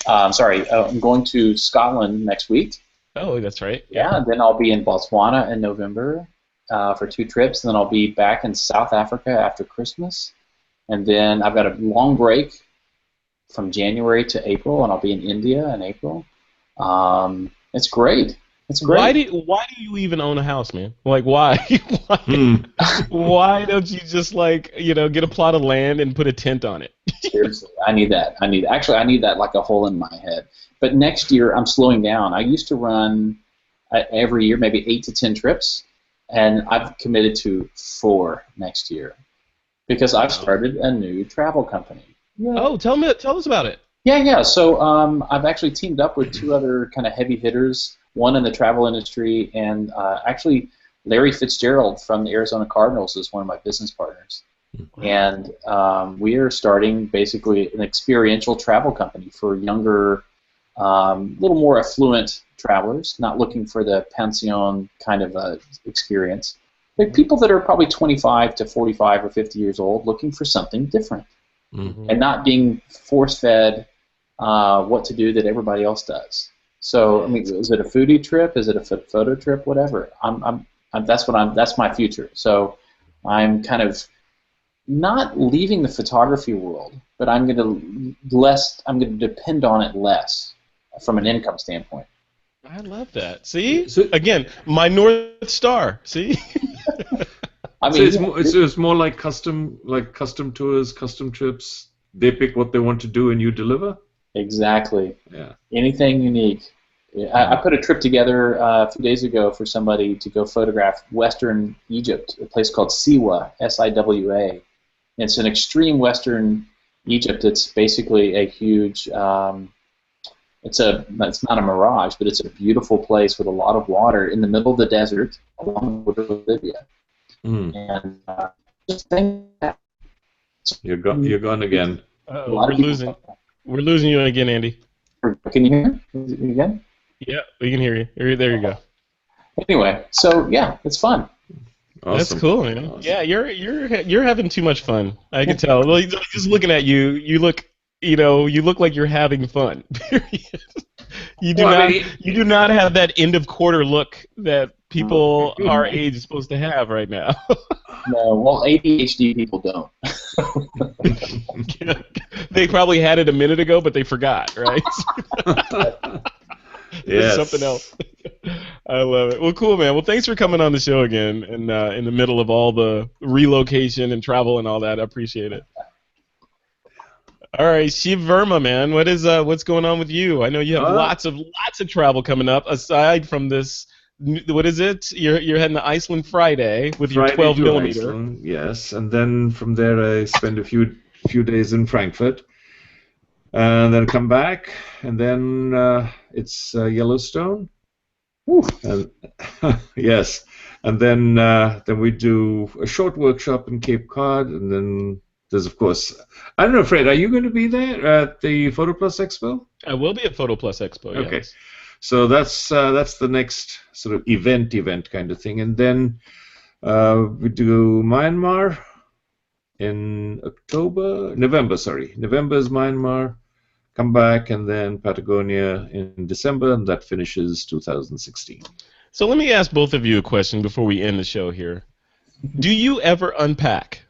I'm sorry. I'm going to Scotland next week. Oh, that's right. Yeah. Then I'll be in Botswana in November for 2 trips. And then I'll be back in South Africa after Christmas. And then I've got a long break from January to April, and I'll be in India in April. It's great. It's great. Why do you even own a house, man? Like, why? Why don't you just get a plot of land and put a tent on it? Seriously, I need that. I need that like a hole in my head. But next year I'm slowing down. I used to run every year maybe 8 to 10 trips, and I've committed to 4 next year. Because I've started a new travel company. Yeah. Oh, tell us about it. Yeah. So I've actually teamed up with 2 other kind of heavy hitters, one in the travel industry, and actually Larry Fitzgerald from the Arizona Cardinals is one of my business partners. And we are starting basically an experiential travel company for younger, little more affluent travelers, not looking for the pension kind of experience. Like people that are probably 25 to 45 or 50 years old looking for something different and not being force-fed what to do that everybody else does. So, I mean, is it a foodie trip? Is it a photo trip? Whatever. That's my future. So I'm kind of not leaving the photography world, but I'm going to depend on it less from an income standpoint. I love that. See, again, my North Star. See. I mean, it's more like custom tours, custom trips. They pick what they want to do, and you deliver. Exactly. Yeah. Anything unique. I put a trip together a few days ago for somebody to go photograph Western Egypt, a place called Siwa, S-I-W-A. It's an extreme Western Egypt. It's basically a huge. It's not a mirage, but it's a beautiful place with a lot of water in the middle of the desert along the border with Libya. And just think that. You're gone again. We're losing you again, Andy. Can you hear me again? Yeah, we can hear you. There you go. Anyway, so yeah, it's fun. Awesome. That's cool, man. Awesome. Yeah, you're having too much fun. I can tell. Just looking at you, you look like you're having fun. Period. You do not have that end of quarter look that people our age is supposed to have right now. No, well, ADHD people don't. They probably had it a minute ago, but they forgot, right? There's something else. I love it. Well, cool, man. Well, thanks for coming on the show again, and in the middle of all the relocation and travel and all that. I appreciate it. All right, Shiv Verma, man. What's going on with you? I know you have lots of travel coming up. Aside from this, what is it? You're heading to Iceland Friday with your 12 millimeter. Iceland, yes, and then from there I spend a few days in Frankfurt, and then come back, and then it's Yellowstone. And, yes, and then we do a short workshop in Cape Cod, and then there's, of course, I don't know, Fred, are you going to be there at the Photo Plus Expo? I will be at Photo Plus Expo, yes. Okay, so that's the next sort of event kind of thing, and then we do Myanmar in November is Myanmar, come back, and then Patagonia in December, and that finishes 2016. So let me ask both of you a question before we end the show here. Do you ever unpack?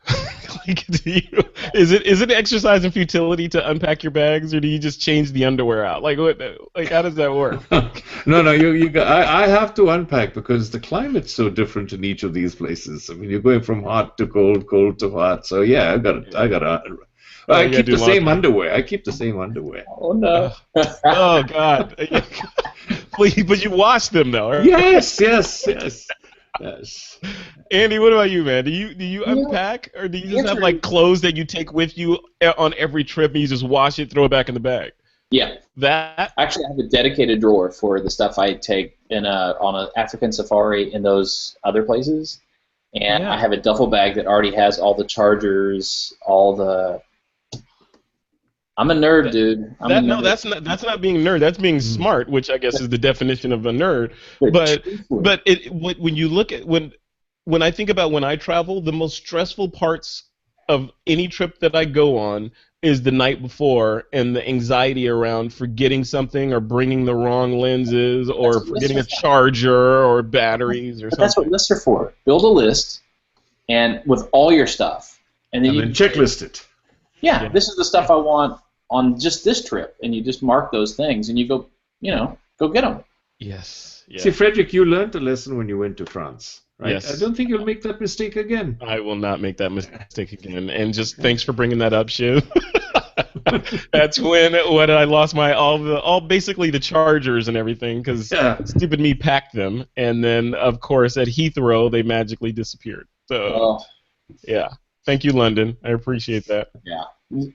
Is it an exercise in futility to unpack your bags, or do you just change the underwear out? Like how does that work? No, I have to unpack because the climate's so different in each of these places. I mean, you're going from hot to cold, cold to hot. So yeah, I gotta. I keep the same underwear. Oh no! Oh God! But you wash them though, right? Yes. Andy, what about you, man? Do you unpack, or do you just have like clothes that you take with you on every trip and you just wash it, throw it back in the bag? Yeah. Actually, I have a dedicated drawer for the stuff I take on an African safari in those other places, and I have a duffel bag that already has all the chargers, all the. I'm a nerd, dude. That's not being a nerd. That's being smart, which I guess is the definition of a nerd. But when you look at when I think about when I travel, the most stressful parts of any trip that I go on is the night before and the anxiety around forgetting something or bringing the wrong lenses or forgetting a charger or batteries or something. That's what lists are for. Build a list and with all your stuff, and then checklist it. Yeah, this is the stuff I want on just this trip, and you just mark those things, and you go get them. Yes. See, Frederick, you learned a lesson when you went to France, right? Yes. I don't think you'll make that mistake again. I will not make that mistake again. And just thanks for bringing that up, Shiv. That's when I lost my basically the chargers and everything because stupid me packed them, and then of course at Heathrow they magically disappeared. So yeah, thank you, London. I appreciate that. Yeah.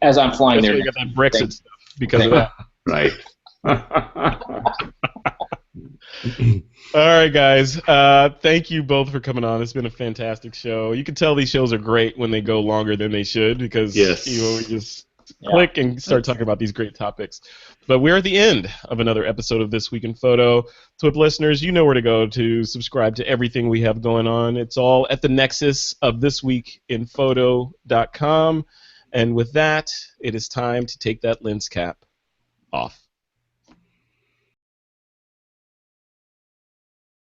As I'm flying there. You got that Brexit stuff because of that. Right. All right, guys. Thank you both for coming on. It's been a fantastic show. You can tell these shows are great when they go longer than they should because we just click and start talking about these great topics. But we're at the end of another episode of This Week in Photo. TWiP listeners, you know where to go to subscribe to everything we have going on. It's all at the nexus of thisweekinphoto.com. And with that, it is time to take that lens cap off.